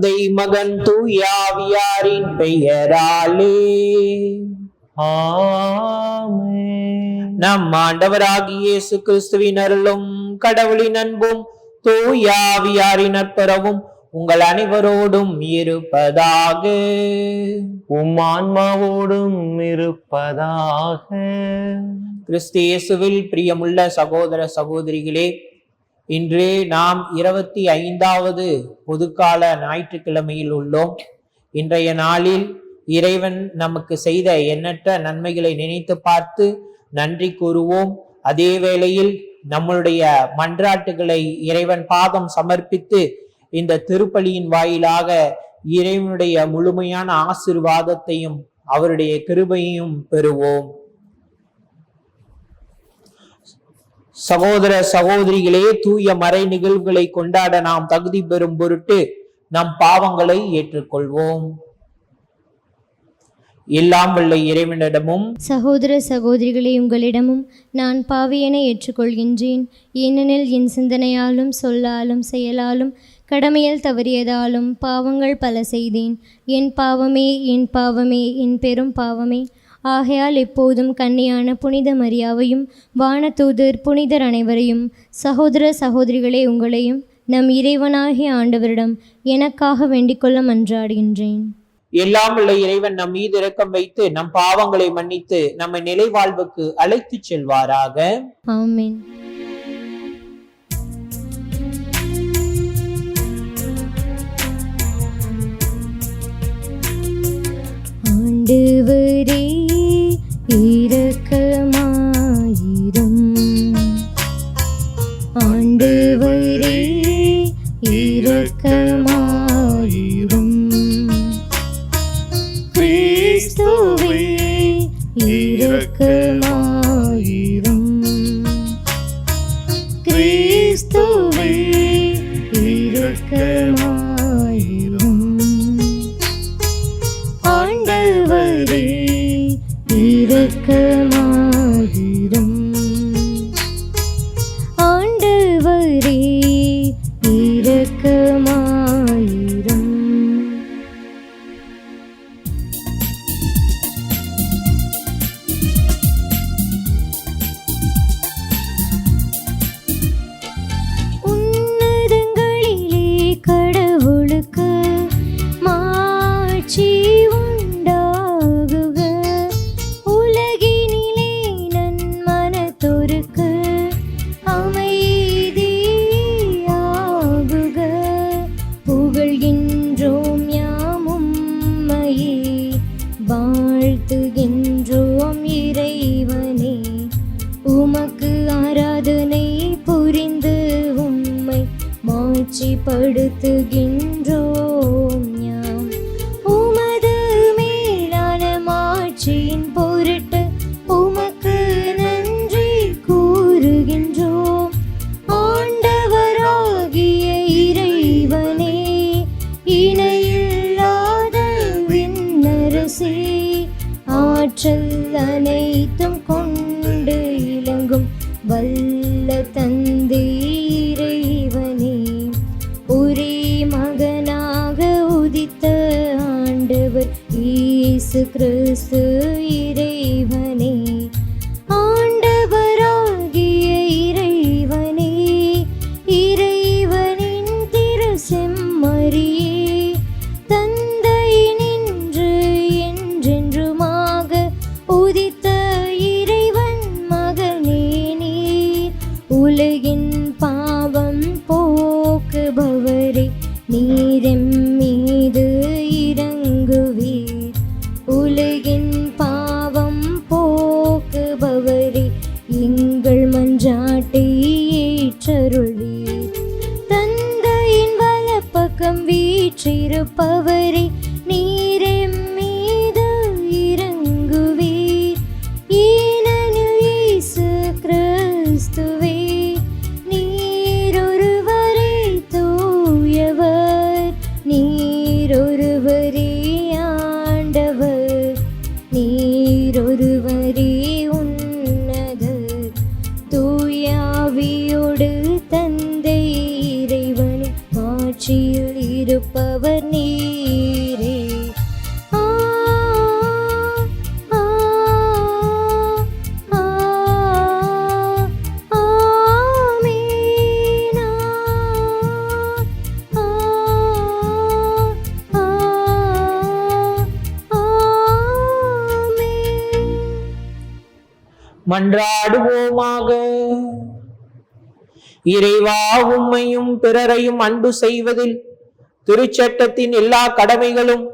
தந்தை மகன் தூயாவியாரின் பெயராலே ஆமென். நம் ஆண்டவராகிய இயேசு கிறிஸ்துவின் அருளும் கடவுளின் அன்பும் தூயாவியாரின் நட்புறவும் உங்கள் அனைவரோடும் இருப்பதாக. உம் ஆன்மாவோடும் இருப்பதாக. கிறிஸ்து இயேசுவில் பிரியமுள்ள சகோதர சகோதரிகளே, இன்று நாம் 25வது பொதுக்கால ஞாயிற்றுக்கிழமையில் உள்ளோம். இன்றைய நாளில் இறைவன் நமக்கு செய்த எண்ணற்ற நன்மைகளை நினைத்து பார்த்து நன்றி கூறுவோம். அதே வேளையில் நம்மளுடைய மன்றாட்டுகளை இறைவன் பாதம் சமர்ப்பித்து இந்த திருப்பலியின் வாயிலாக இறைவனுடைய முழுமையான ஆசீர்வாதத்தையும் அவருடைய கிருபையையும் பெறுவோம். சகோதர சகோதரிகளே, தூய மறை நிகழ்வுகளை கொண்டாட நாம் தகுதி பெறும் பொருட்டு நம் பாவங்களை ஏற்றுக்கொள்வோம். எல்லாம் வல்ல இறைவனிடமும் சகோதர சகோதரிகளே, உங்களிடமும் நான் பாவியனை ஏற்றுக்கொள்கின்றேன். ஏனெனில் என் சிந்தனையாலும் சொல்லாலும் செயலாலும் கடமையில் தவறியதாலும் பாவங்கள் பல செய்தேன். என் பாவமே, என் பாவமே, என் பெரும் பாவமே. ஆகையால் எப்போதும் கன்னியான புனித மரியாவையும் வானதூதர் புனிதர் அனைவரையும் சகோதர சகோதரிகளே உங்களையும் நம் இறைவனாகிய ஆண்டவரிடம் எனக்காக வேண்டிக்கொள்ள மன்றாடுகின்றேன். எல்லாம் உள்ள இறைவன் நம் மீது இரக்கம் வைத்து நம் பாவங்களை மன்னித்து நம்மை நிலை வாழ்வுக்கு அழைத்து செல்வாராக. ஆமென். ஆண்டவரே இரக்கமாயிரும். ஆண்டவரே இரக்கமாயிரும். கிறிஸ்துவே இரக்கமாயிரும். கிறிஸ்துவே இரக்கமாயிரும். ஆண்டவரே இரக்கமாயிரும். ஆண்டவரே இரக்கமாயிரும். உன்னதங்களிலே கடவுளுக்கு மாட்சி உண்டாகுக. உலகினிலே நன்மனத்தோருக்கு அமைதியாகுக. புகழ்கின்றோம் யாம் உம்மையே, வாழ்த்துகின்றோம் இறைவனே. உமக்கு ஆராதனை புரிந்து உம்மை மாட்சிப்படுத்துகின்றோம் யாம். உமது மேலான மாட்சியின் பொருட்டு உமக்கு நன்றி கூறுகின்றோம். ஆண்டவராகிய இறைவனே, இணையில்லாத விண்ணரசே, ஆற்றல் அனைத்தும் கொண்டு இலங்கும் வல்ல தந்தை இறைவனே, ஒரே மகனாக உதித்த ஆண்டவர் இயேசு கிறிஸ்து இறைவனே. ஆண்டவராகிய இறைவனே, இறைவனின் திரு செம்மறியே, தந்தை நின்று என்றென்றுமாக உதித்த இறைவன் மகனே நீர். உலகின் பாவம் போக்குபவரே, நீரெம் மீது இரங்குவீர். உலகின் பாவம் மன்றாடுவோமாக. இறைவா, உம்மையும் பிறரையும் அன்பு செய்வதில் திருச்சட்டத்தின் எல்லா கடமைகளும்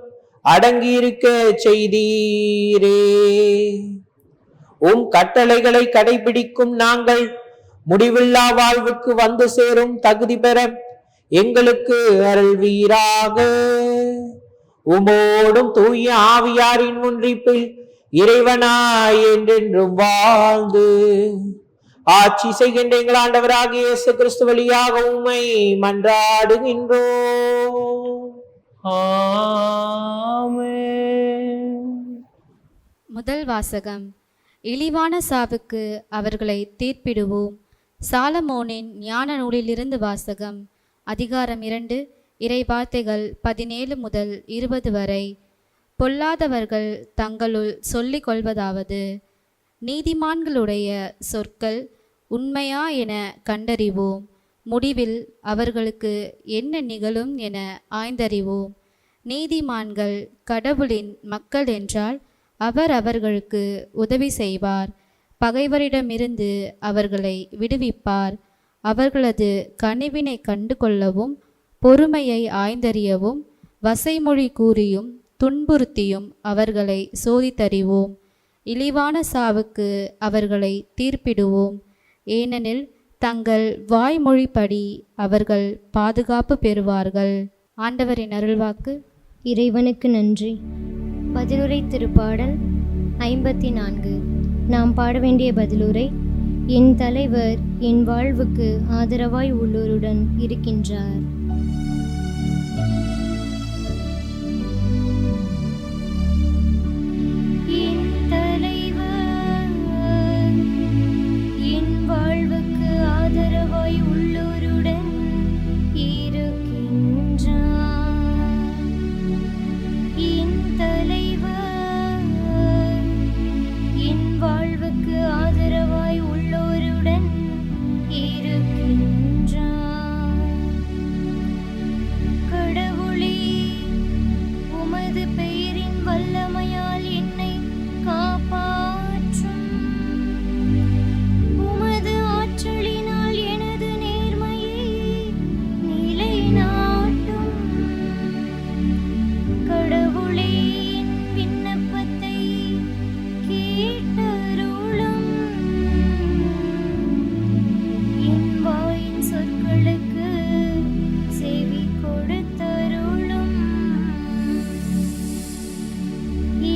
அடங்கியிருக்க செய்தீரே. உம் கட்டளைகளை கடைபிடிக்கும் நாங்கள் முடிவில்லா வாழ்வுக்கு வந்து சேரும் தகுதி பெற எங்களுக்கு அருள்வீராக. உமோடும் தூய ஆவியாரின் ஒன்றிப்பில் இறைவனாய் என்றென்றும் வாழ்ந்து ஆட்சி செய்கின்ற எங்கள் ஆண்டவராகிய இயேசு கிறிஸ்து வழியாக உம்மை மன்றாடுகின்றோம். ஆமென். முதல் வாசகம். இழிவான சாவுக்கு அவர்களை தீர்ப்பிடுவோம். சாலமோனின் ஞான நூலிலிருந்து வாசகம். அதிகாரம் 2, இறை வார்த்தைகள் 17 முதல் 20 வரை. பொல்லாதவர்கள் தங்களுள் சொல்லிக் கொள்வதாவது: நீதிமான்களுடைய சொற்கள் உண்மையா என கண்டறிவோம். முடிவில் அவர்களுக்கு என்ன நிகழும் என ஆய்ந்தறிவோம். நீதிமான்கள் கடவுளின் மக்கள் என்றால் அவர் அவர்களுக்கு உதவி செய்வார். பகைவரிடமிருந்து அவர்களை விடுவிப்பார். அவர்களது கனிவினை கண்டு கொள்ளவும் பொறுமையை ஆய்ந்தறியவும் வசைமொழி கூறியும் துன்புறுத்தியும் அவர்களை சோதித்தறிவோம். இழிவான சாவுக்கு அவர்களை தீர்ப்பிடுவோம். ஏனெனில் தங்கள் வாய்மொழிப்படி அவர்கள் பாதுகாப்பு பெறுவார்கள். ஆண்டவரின் அருள்வாக்கு. இறைவனுக்கு நன்றி. பதிலுரை திருப்பாடல் 54. நாம் பாட வேண்டிய பதிலுரை: என் தலைவர் என் வாழ்வுக்கு ஆதரவாய் உள்ளோருடன் இருக்கின்றார். என் தலைவர் என் வாழ்வுக்கு ஆதரவாய் உள்ளோருடன் இருக்கின்றார். என் தலைவர் என் வாழ்வுக்கு ஆதரவாய் உள்ளோருடன் இருக்கின்றார். கடவுளே, உமது பெயரின் வல்லமையால் என்னை காப்பாற்றும். உமது ஆற்றலினால் எனது நேர்மையை நிலைநாட்டும். கடவுளே, என் விண்ணப்பத்தை கேட்டருளும். என் வாயின் சொற்களுக்கு செவி கொடுத்தருளும்.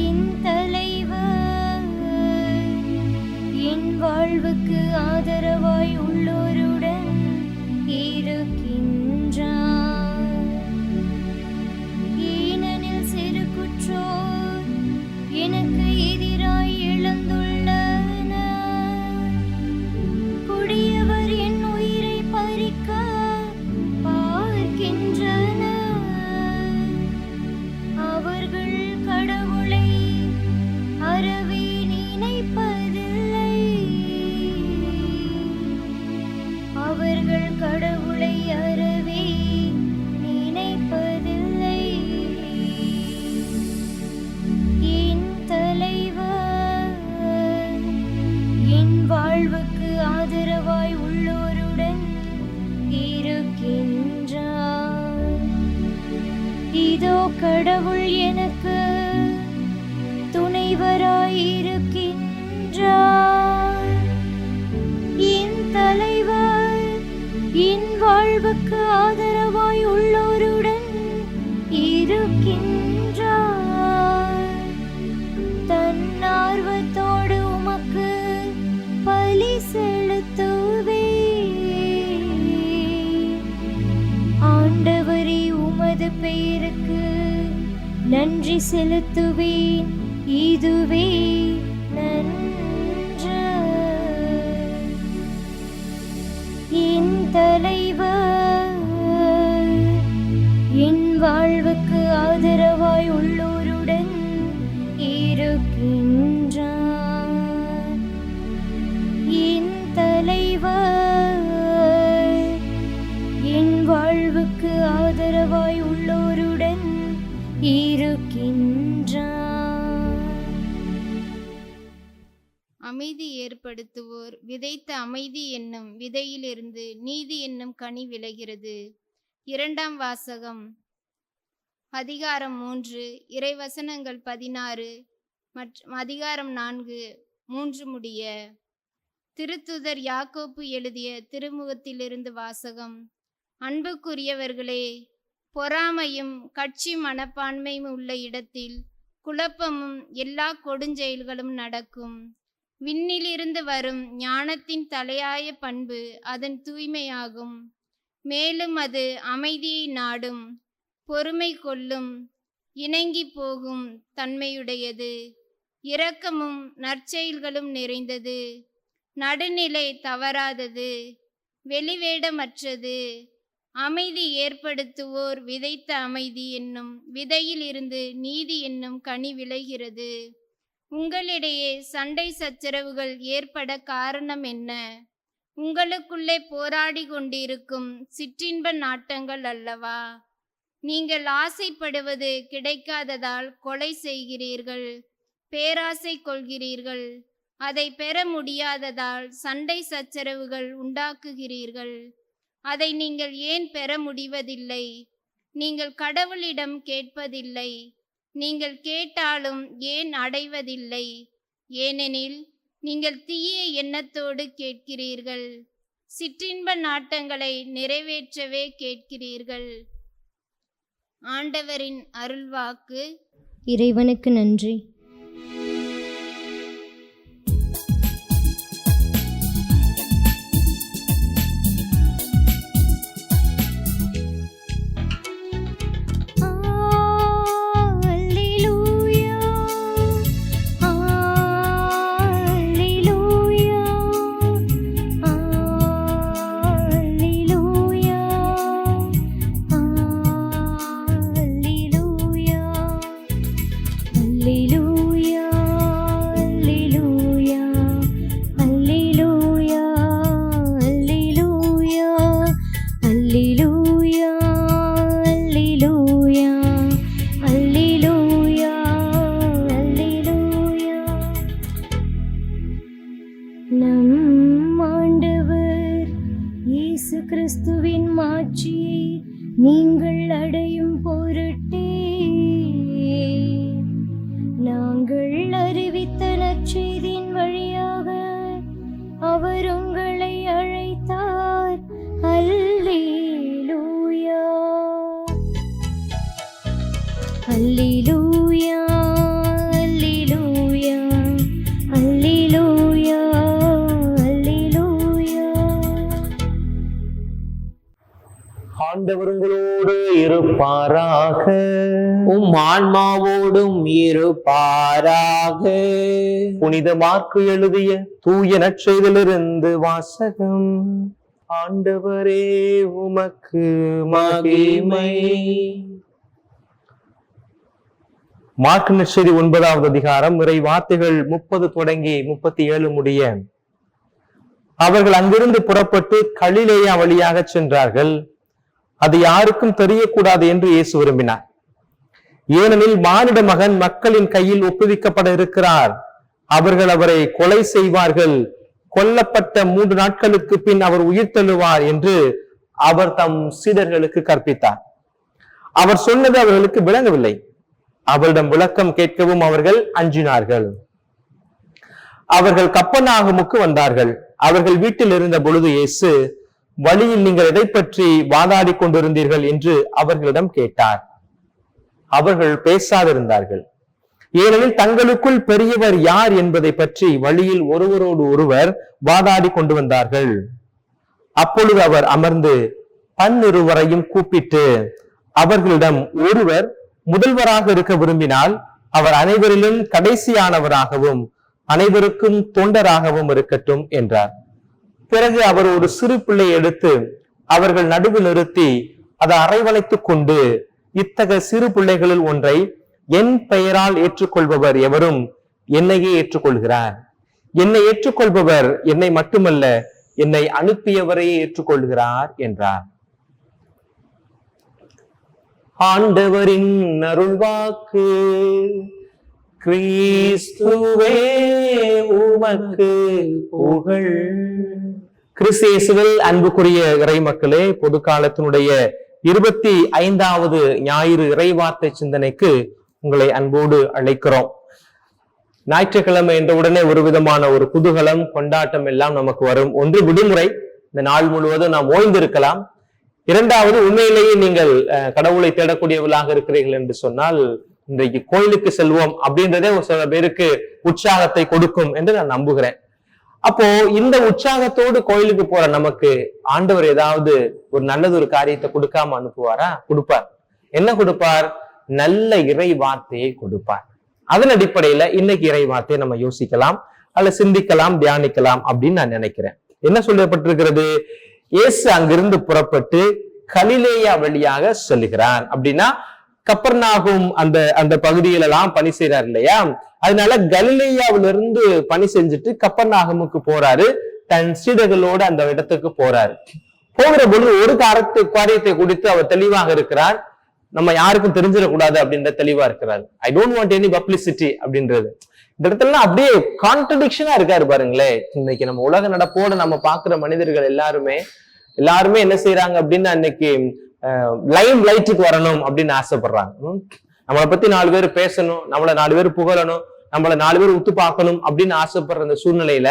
என் தலைவர் என் வாழ்வுக்கு ஆதரவாய் உள்ளோருடன் இருக்கின்றார். ஏனெனில் சிறு குற்றோர் எனக்கு எதிராய் எழுந்துள்ளனர். கொடியவர் என் உயிரை பறிக்க பார்க்கின்றனர். அவர்கள் கடவுளை அறவே நினைப்பதில்லை. அவர்கள் கடவுளை அறவே நினைப்பதில்லை. என் தலைவர் என் வாழ்வுக்கு ஆதரவாய் உள்ளோருடன் இருக்கின்றார். இதோ கடவுள் எனக்கு துணைவராய் இருக்கின்றார். என் தலைவர் என் வாழ்வுக்கு ஆதரவாய் உள்ளோருடன் இருக்கின்றார். தன்னார்வத்தோடு உமக்கு பலி செலுத்துவே. ஆண்டவரே, உமது பெயருக்கு நன்றி செலுத்துவேன். இதுவே நன்று. என் தலைவர் என் வாழ்வுக்கு ஆதரவாய் உள்ளோருடன் இருக்கின்றார். என் தலைவர் என் வாழ்வுக்கு ஆதரவாய் உள்ளோருடன் இருக்கின்றார். அமைதி ஏற்படுத்துவோர் விதைத்த அமைதி என்னும் விதையிலிருந்து நீதி என்னும் கனி விளைகிறது. இரண்டாம் வாசகம். அதிகாரம் 3 இறைவசனங்கள் 16 மற்றும் அதிகாரம் 4 3 முடிய. திருத்துதர் யாக்கோப்பு எழுதிய திருமுகத்திலிருந்து வாசகம். அன்புக்குரியவர்களே, பொறாமையும் கட்சி மனப்பான்மையும் உள்ள இடத்தில் குழப்பமும் எல்லா கொடுஞ்செயல்களும் நடக்கும். விண்ணிலிருந்து வரும் ஞானத்தின் தலையாய பண்பு அதன் தூய்மையாகும். மேலும் அது அமைதியை நாடும், பொறுமை கொள்ளும், இணங்கி போகும் தன்மையுடையது, இரக்கமும் நற்செயல்களும் நிறைந்தது, நடுநிலை தவறாதது, வெளிவேடமற்றது. அமைதி ஏற்படுத்துவோர் விதைத்த அமைதி என்னும் விதையில் இருந்து நீதி என்னும் கனி விளைகிறது. உங்களிடையே சண்டை சச்சரவுகள் ஏற்பட காரணம் என்ன? உங்களுக்குள்ளே போராடி கொண்டிருக்கும் சிற்றின்ப நாட்டங்கள் அல்லவா? நீங்கள் ஆசைப்படுவது கிடைக்காததால் கொலை செய்கிறீர்கள், பேராசை கொள்கிறீர்கள். அதை பெற முடியாததால் சண்டை சச்சரவுகள் உண்டாக்குகிறீர்கள். அதை நீங்கள் ஏன் பெற முடிவதில்லை? நீங்கள் கடவுளிடம் கேட்பதில்லை. நீங்கள் கேட்டாலும் ஏன் அடைவதில்லை? ஏனெனில் நீங்கள் தீய எண்ணத்தோடு கேட்கிறீர்கள், சிற்றின்ப நாட்டங்களை நிறைவேற்றவே கேட்கிறீர்கள். ஆண்டவரின் அருள்வாக்கு. இறைவனுக்கு நன்றி. கிறிஸ்துவின் மாட்சியை நீங்கள் அடையும் பொருட்டே நாங்கள் அறிவித்த நற்செய்தியின் வழியாக அவர் உங்களை அழைத்தார். அல்லேலூயா, அல்லேலூயா, அல்லேலூயா, அல்லேலூயா, அல்லேலூயா. ஆண்டவர் உங்களோடு இருப்பாராக. உம் ஆன்மாவோடும் இருப்பாராக. புனித மார்க்கு எழுதிய தூய நற்செய்தியிலிருந்து வாசகம். ஆண்டவரே உமக்கு மகிமை. மார்க்கு நற்செய்தி 9வது அதிகாரம் இறை வார்த்தைகள் 30 தொடங்கி 37 முடிய. அவர்கள் அங்கிருந்து புறப்பட்டு கலிலேயா வழியாக சென்றார்கள். அது யாருக்கும் தெரியக்கூடாது என்று இயேசு விரும்பினார். ஏனெனில் மானிட மகன் மக்களின் கையில் ஒப்புவிக்கப்பட இருக்கிறார். அவர்கள் அவரை கொலை செய்வார்கள். கொல்லப்பட்ட 3 நாட்களுக்கு பின் அவர் உயிர் தெழுவார் என்று அவர் தம் சீடர்களுக்கு கற்பித்தார். அவர் சொன்னது அவர்களுக்கு விளங்கவில்லை. அவரிடம் விளக்கம் கேட்கவும் அவர்கள் அஞ்சினார்கள். அவர்கள் கப்பர்நாகமுக்கு வந்தார்கள். அவர்கள் வீட்டில் இருந்த பொழுது இயேசு, வழியில் நீங்கள் எதை பற்றி வாதாடி கொண்டிருந்தீர்கள் என்று அவர்களிடம் கேட்டார். அவர்கள் பேசாதிருந்தார்கள். ஏனெனில் தங்களுக்குள் பெரியவர் யார் என்பதை பற்றி வழியில் ஒருவரோடு ஒருவர் வாதாடி கொண்டு வந்தார்கள். அப்பொழுது அவர் அமர்ந்து பன்னிருவரையும் கூப்பிட்டு அவர்களிடம், ஒருவர் முதல்வராக இருக்க விரும்பினால் அவர் அனைவரிலும் கடைசியானவராகவும் அனைவருக்கும் தொண்டராகவும் இருக்கட்டும் என்றார். பிறகு அவர் ஒரு சிறு பிள்ளை எடுத்து அவர்கள் நடுவில் நிறுத்தி அதை அரவணைத்துக் கொண்டு, இத்தகைய சிறு பிள்ளைகளில் ஒன்றை என் பெயரால் ஏற்றுக்கொள்பவர் எவரும் என்னையே ஏற்றுக்கொள்கிறார். என்னை ஏற்றுக்கொள்பவர் என்னை மட்டுமல்ல, என்னை அனுப்பியவரையே ஏற்றுக்கொள்கிறார் என்றார். ஆண்டவரின் அருள்வாக்கு. கிறிஸ்துவே உமக்கு புகழ். கிறிஸ்து இயேசுவில் அன்புக்குரிய இறை மக்களே, பொது காலத்தினுடைய 25வது ஞாயிறு இறைவார்த்தை சிந்தனைக்கு உங்களை அன்போடு அழைக்கிறோம். ஞாயிற்றுக்கிழமை என்ற உடனே ஒரு விதமான ஒரு குதூகலம், கொண்டாட்டம் எல்லாம் நமக்கு வரும். ஒன்று, விடுமுறை, இந்த நாள் முழுவதும் நாம் ஓய்ந்திருக்கலாம். இரண்டாவது, உண்மையிலேயே நீங்கள் கடவுளை தேடக்கூடியவர்களாக இருக்கிறீர்கள் என்று சொன்னால் இன்றைக்கு கோயிலுக்கு செல்வோம் அப்படின்றதே ஒரு சில பேருக்கு உற்சாகத்தை கொடுக்கும் என்று நான் நம்புகிறேன். அப்போ இந்த உற்சாகத்தோடு கோயிலுக்கு போற நமக்கு ஆண்டவர் ஏதாவது ஒரு நல்லது ஒரு காரியத்தை கொடுக்காம அனுப்புவாரா? கொடுப்பார். என்ன கொடுப்பார்? நல்ல இறை வார்த்தையை கொடுப்பார். அதன் அடிப்படையில இன்னைக்கு இறை வார்த்தையை நம்ம யோசிக்கலாம், அல்ல சிந்திக்கலாம், தியானிக்கலாம் அப்படின்னு நான் நினைக்கிறேன். என்ன சொல்லப்பட்டிருக்கிறது? இயேசு அங்கிருந்து புறப்பட்டு கலிலேயா வழியாக செல்கிறார். அப்படின்னா கப்பர்நாகும் அந்த பகுதியிலெல்லாம் பணி செய்யறாரு இல்லையா? அதனால கலிலேயாவிலிருந்து பணி செஞ்சுட்டு கப்பர்நாகமுக்கு போறாரு. தன் சீடர்களோடு அந்த இடத்துக்கு போறாரு. போகிற பொழுது ஒரு காரியத்தை குறித்து அவர் தெளிவாக இருக்கிறார். நம்ம யாருக்கும் தெரிஞ்சிடக்கூடாது அப்படின்ற தெளிவா இருக்கிறார். I don't want any publicity அப்படின்றது. இந்த இடத்துல அப்படியே கான்ட்ரடிக்ஷனா இருக்காரு பாருங்களேன். இன்னைக்கு நம்ம உலக நடப்போட நம்ம பாக்குற மனிதர்கள் எல்லாருமே என்ன செய்யறாங்க அப்படின்னா, இன்னைக்கு லைம் லைட்டுக்கு வரணும் அப்படின்னு ஆசைப்படுறாங்க. நம்மளை பத்தி 4 பேர் பேசணும், நம்மளை 4 பேர் புகழணும், நம்மளை 4 பேர் உத்து பார்க்கணும் அப்படின்னு ஆசைப்படுற அந்த சூழ்நிலையில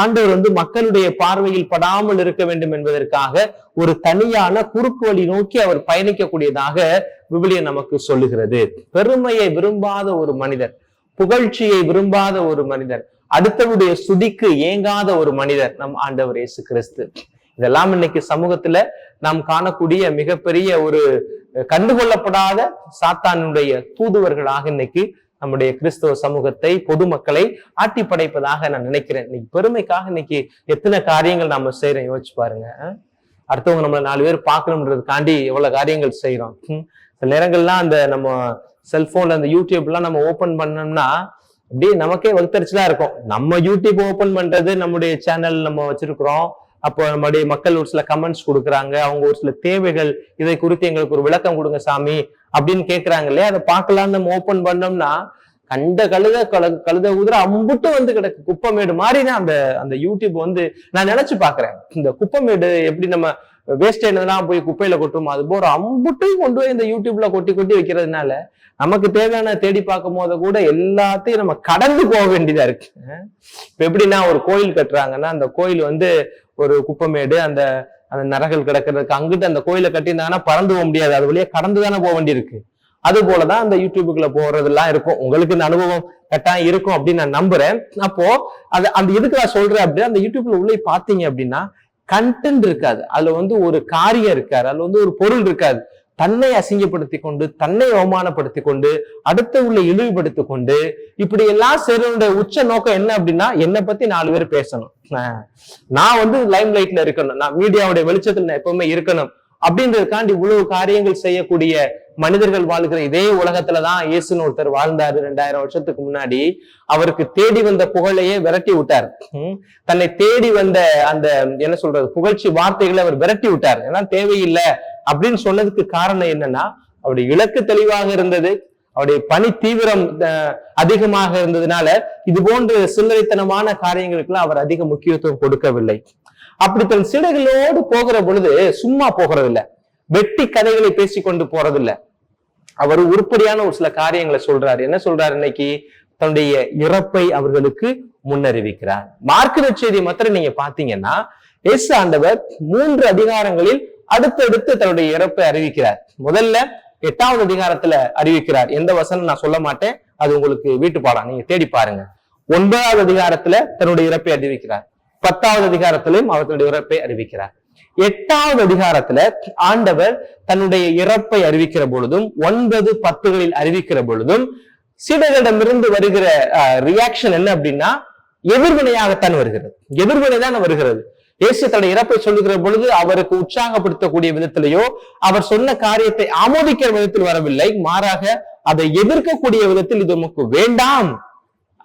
ஆண்டவர் மக்களுடைய பார்வையில் படாமல் இருக்க வேண்டும் என்பதற்காக ஒரு தனியான குறுக்கு வழி நோக்கி அவர் பயணிக்கக்கூடியதாக விவிலியம் நமக்கு சொல்லுகிறது. பெருமையை விரும்பாத ஒரு மனிதர், புகழ்ச்சியை விரும்பாத ஒரு மனிதர், அடுத்தவருடைய ஸ்துதிக்கு ஏங்காத ஒரு மனிதர் நம் ஆண்டவர் இயேசு கிறிஸ்து. இதெல்லாம் இன்னைக்கு சமூகத்துல நாம் காணக்கூடிய மிகப்பெரிய ஒரு கண்டுகொள்ளப்படாத சாத்தானுடைய தூதுவர்களாக இன்னைக்கு நம்முடைய கிறிஸ்தவ சமூகத்தை, பொதுமக்களை ஆட்டி படைப்பதாக நான் நினைக்கிறேன். இன்னைக்கு பெருமைக்காக இன்னைக்கு எத்தனை காரியங்கள் நாம செய்யறோம் யோசிச்சு பாருங்க. அடுத்தவங்க நம்மள 4 பேர் பார்க்கணும்ன்றதுக்காண்டி எவ்வளவு காரியங்கள் செய்யறோம். சில நேரங்கள்லாம் அந்த நம்ம செல்போன்ல அந்த யூடியூப் எல்லாம் நம்ம ஓபன் பண்ணோம்னா அப்படியே நமக்கே வகுத்தரிச்சுதான் இருக்கும். நம்ம யூடியூப் ஓபன் பண்றது, நம்முடைய சேனல் நம்ம வச்சிருக்கிறோம். அப்போ நம்முடைய மக்கள் ஒரு சில கமெண்ட்ஸ் கொடுக்குறாங்க, அவங்க ஒரு சில தேவைகள், இதை குறித்து எங்களுக்கு ஒரு விளக்கம் கொடுங்க சாமி அப்படின்னு கேட்கிறாங்க இல்லையா? அதை பார்க்கலாம்னு நம்ம ஓபன் பண்ணோம்னா கண்ட கழுத குதிரை அம்புட்டு கிடக்கு. குப்பமேடு மாதிரிதான் அந்த யூடியூப் நான் நினைச்சு பாக்குறேன். இந்த குப்பமேடு எப்படி நம்ம வேஸ்ட் என்னதெல்லாம் போய் குப்பையில கொட்டுமோ, அது போற அம்புட்டையும் கொண்டு போய் இந்த யூடியூப்ல கொட்டி வைக்கிறதுனால நமக்கு தேவையான தேடி பார்க்கும் போது கூட எல்லாத்தையும் நம்ம கடந்து போக வேண்டியதா இருக்கு. இப்ப எப்படின்னா ஒரு கோயில் கட்டுறாங்கன்னா அந்த கோயில் ஒரு குப்பமேடு, அந்த நரகள் கிடக்கிறதுக்கு அங்கிட்டு அந்த கோயிலை கட்டியிருந்தாங்கன்னா பறந்து போக முடியாது, அது வழியா கடந்து தானே போக வேண்டியிருக்கு. அது போலதான் அந்த யூடியூபுக்குள்ள போறதெல்லாம் இருக்கும். உங்களுக்கு இந்த அனுபவம் கட்டாயம் இருக்கும் அப்படின்னு நான் நம்புறேன். அப்போ அந்த இதுக்கு நான் சொல்றேன் அப்படின்னா, அந்த யூடியூப்ல உள்ள பாத்தீங்க அப்படின்னா கண்டென்ட் இருக்காது, அதுல ஒரு காரியம் இருக்காது, அதுல ஒரு பொருள் இருக்காது. தன்னை அசிங்கப்படுத்தி கொண்டு, தன்னை அவமானப்படுத்தி கொண்டு, அடுத்த உள்ள இழிவுபடுத்தி கொண்டு, இப்படி எல்லாம் செய்யறவனுடைய உச்ச நோக்கம் என்ன அப்படின்னா, என்னை பத்தி 4 பேர் பேசணும், நான் லைம் லைட்ல இருக்கணும், நான் மீடியாவுடைய வெளிச்சத்துல நான் எப்பவுமே இருக்கணும் அப்படின்றதுக்காண்டி இவ்வளவு காரியங்கள் செய்யக்கூடிய மனிதர்கள் வாழ்கிற இதே உலகத்துலதான் இயேசுன்னு ஒருத்தர் வாழ்ந்தாரு 2000 வருஷத்துக்கு முன்னாடி. அவருக்கு தேடி வந்த புகழையே விரட்டி விட்டார். தன்னை தேடி வந்த அந்த என்ன சொல்றது புகழ்ச்சி வார்த்தைகளை அவர் விரட்டி விட்டார். ஏன்னா தேவையில்லை அப்படின்னு சொன்னதுக்கு காரணம் என்னன்னா, அவருடைய இலக்கு தெளிவாக இருந்தது, அவருடைய பணி தீவிரம் அதிகமாக இருந்ததுனால இது போன்ற சில்லறைத்தனமான காரியங்களுக்கெல்லாம் அவர் அதிக முக்கியத்துவம் கொடுக்கவில்லை. அப்படி தன் சீடர்களோடு போகிற பொழுது சும்மா போகிறதில்லை, வெட்டி கதைகளை பேசிக்கொண்டு போறதில்லை. அவர் உருப்படியான ஒரு சில காரியங்களை சொல்றாரு. என்ன சொல்றாரு? இன்னைக்கு தன்னுடைய இறப்பை அவர்களுக்கு முன்னறிவிக்கிறார். மார்க்கு நற்செய்தி மாத்திரம் நீங்க பாத்தீங்கன்னா, இயேசு ஆண்டவர் 3 அதிகாரங்களில் அடுத்தடுத்து தன்னுடைய இறப்பை அறிவிக்கிறார். முதல்ல 8வது அதிகாரத்துல அறிவிக்கிறார். எந்த வசனம் நான் சொல்ல மாட்டேன், அது உங்களுக்கு வீட்டு பாடம், நீங்க தேடி பாருங்க. 9வது அதிகாரத்துல தன்னுடைய இறப்பை அறிவிக்கிறார். 10வது அதிகாரத்திலும் அவர் தன்னுடைய இறப்பை அறிவிக்கிறார். 8வது அதிகாரத்துல ஆண்டவர் தன்னுடைய இறப்பை அறிவிக்கிற பொழுதும் 9, 10களில் அறிவிக்கிற பொழுதும் சீடர்களிடமிருந்து வருகிற ரியாக்ஷன் என்ன அப்படின்னா, எதிர்வினையாகத்தான் வருகிறது. எதிர்வினை தான் வருகிறது. இயேசு தன்னுடைய இறப்பை சொல்லுகிற பொழுது அவருக்கு உற்சாகப்படுத்தக்கூடிய விதத்திலேயோ, அவர் சொன்ன காரியத்தை ஆமோதிக்கிற விதத்தில் வரவில்லை, மாறாக அதை எதிர்க்கக்கூடிய விதத்தில் இது நமக்கு வேண்டாம்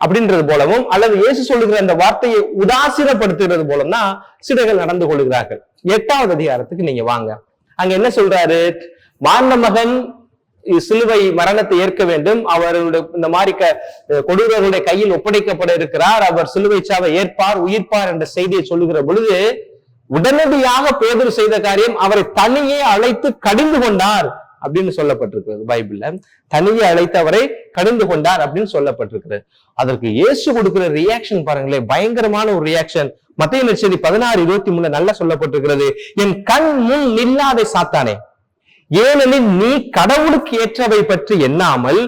அப்படின்றது போலவும், அல்லது இயேசு சொல்லுகிற அந்த வார்த்தையை உதாசீனப்படுத்துகிறது போலும் தான் சீடர்கள் நடந்து கொள்கிறார்கள். 8வது அதிகாரத்துக்கு நீங்க வாங்க. அங்க என்ன சொல்றாரு? மாண்ட மகன் சிலுவை மரணத்தை ஏற்க வேண்டும், அவருடைய இந்த மாதிரி கொடூரர்களுடைய கையில் ஒப்படைக்கப்பட இருக்கிறார், அவர் சிலுவை சாவை ஏற்பார் உயிர்ப்பார் என்ற செய்தியை சொல்லுகிற பொழுது உடனடியாக பேதுரு செய்த காரியம் அவரை தனியே அழைத்து கடிந்து கொண்டார் அப்படின்னு சொல்லப்பட்டிருக்கிறது பைபிள்ல. தனியே அழைத்து அவரை கடிந்து கொண்டார் அப்படின்னு சொல்லப்பட்டிருக்கிறது. அதற்கு இயேசு கொடுக்கிற ரியாக்ஷன் பாருங்களேன், பயங்கரமான ஒரு ரியாக்ஷன். மத்தேயு நற்செய்தி 16:23 நல்லா சொல்லப்பட்டிருக்கிறது, என் கண் முன் நில்லாதே சாத்தானே, ஏனெனில் நீ கடவுளுக்கு ஏற்றவை பற்றி எண்ணாமல்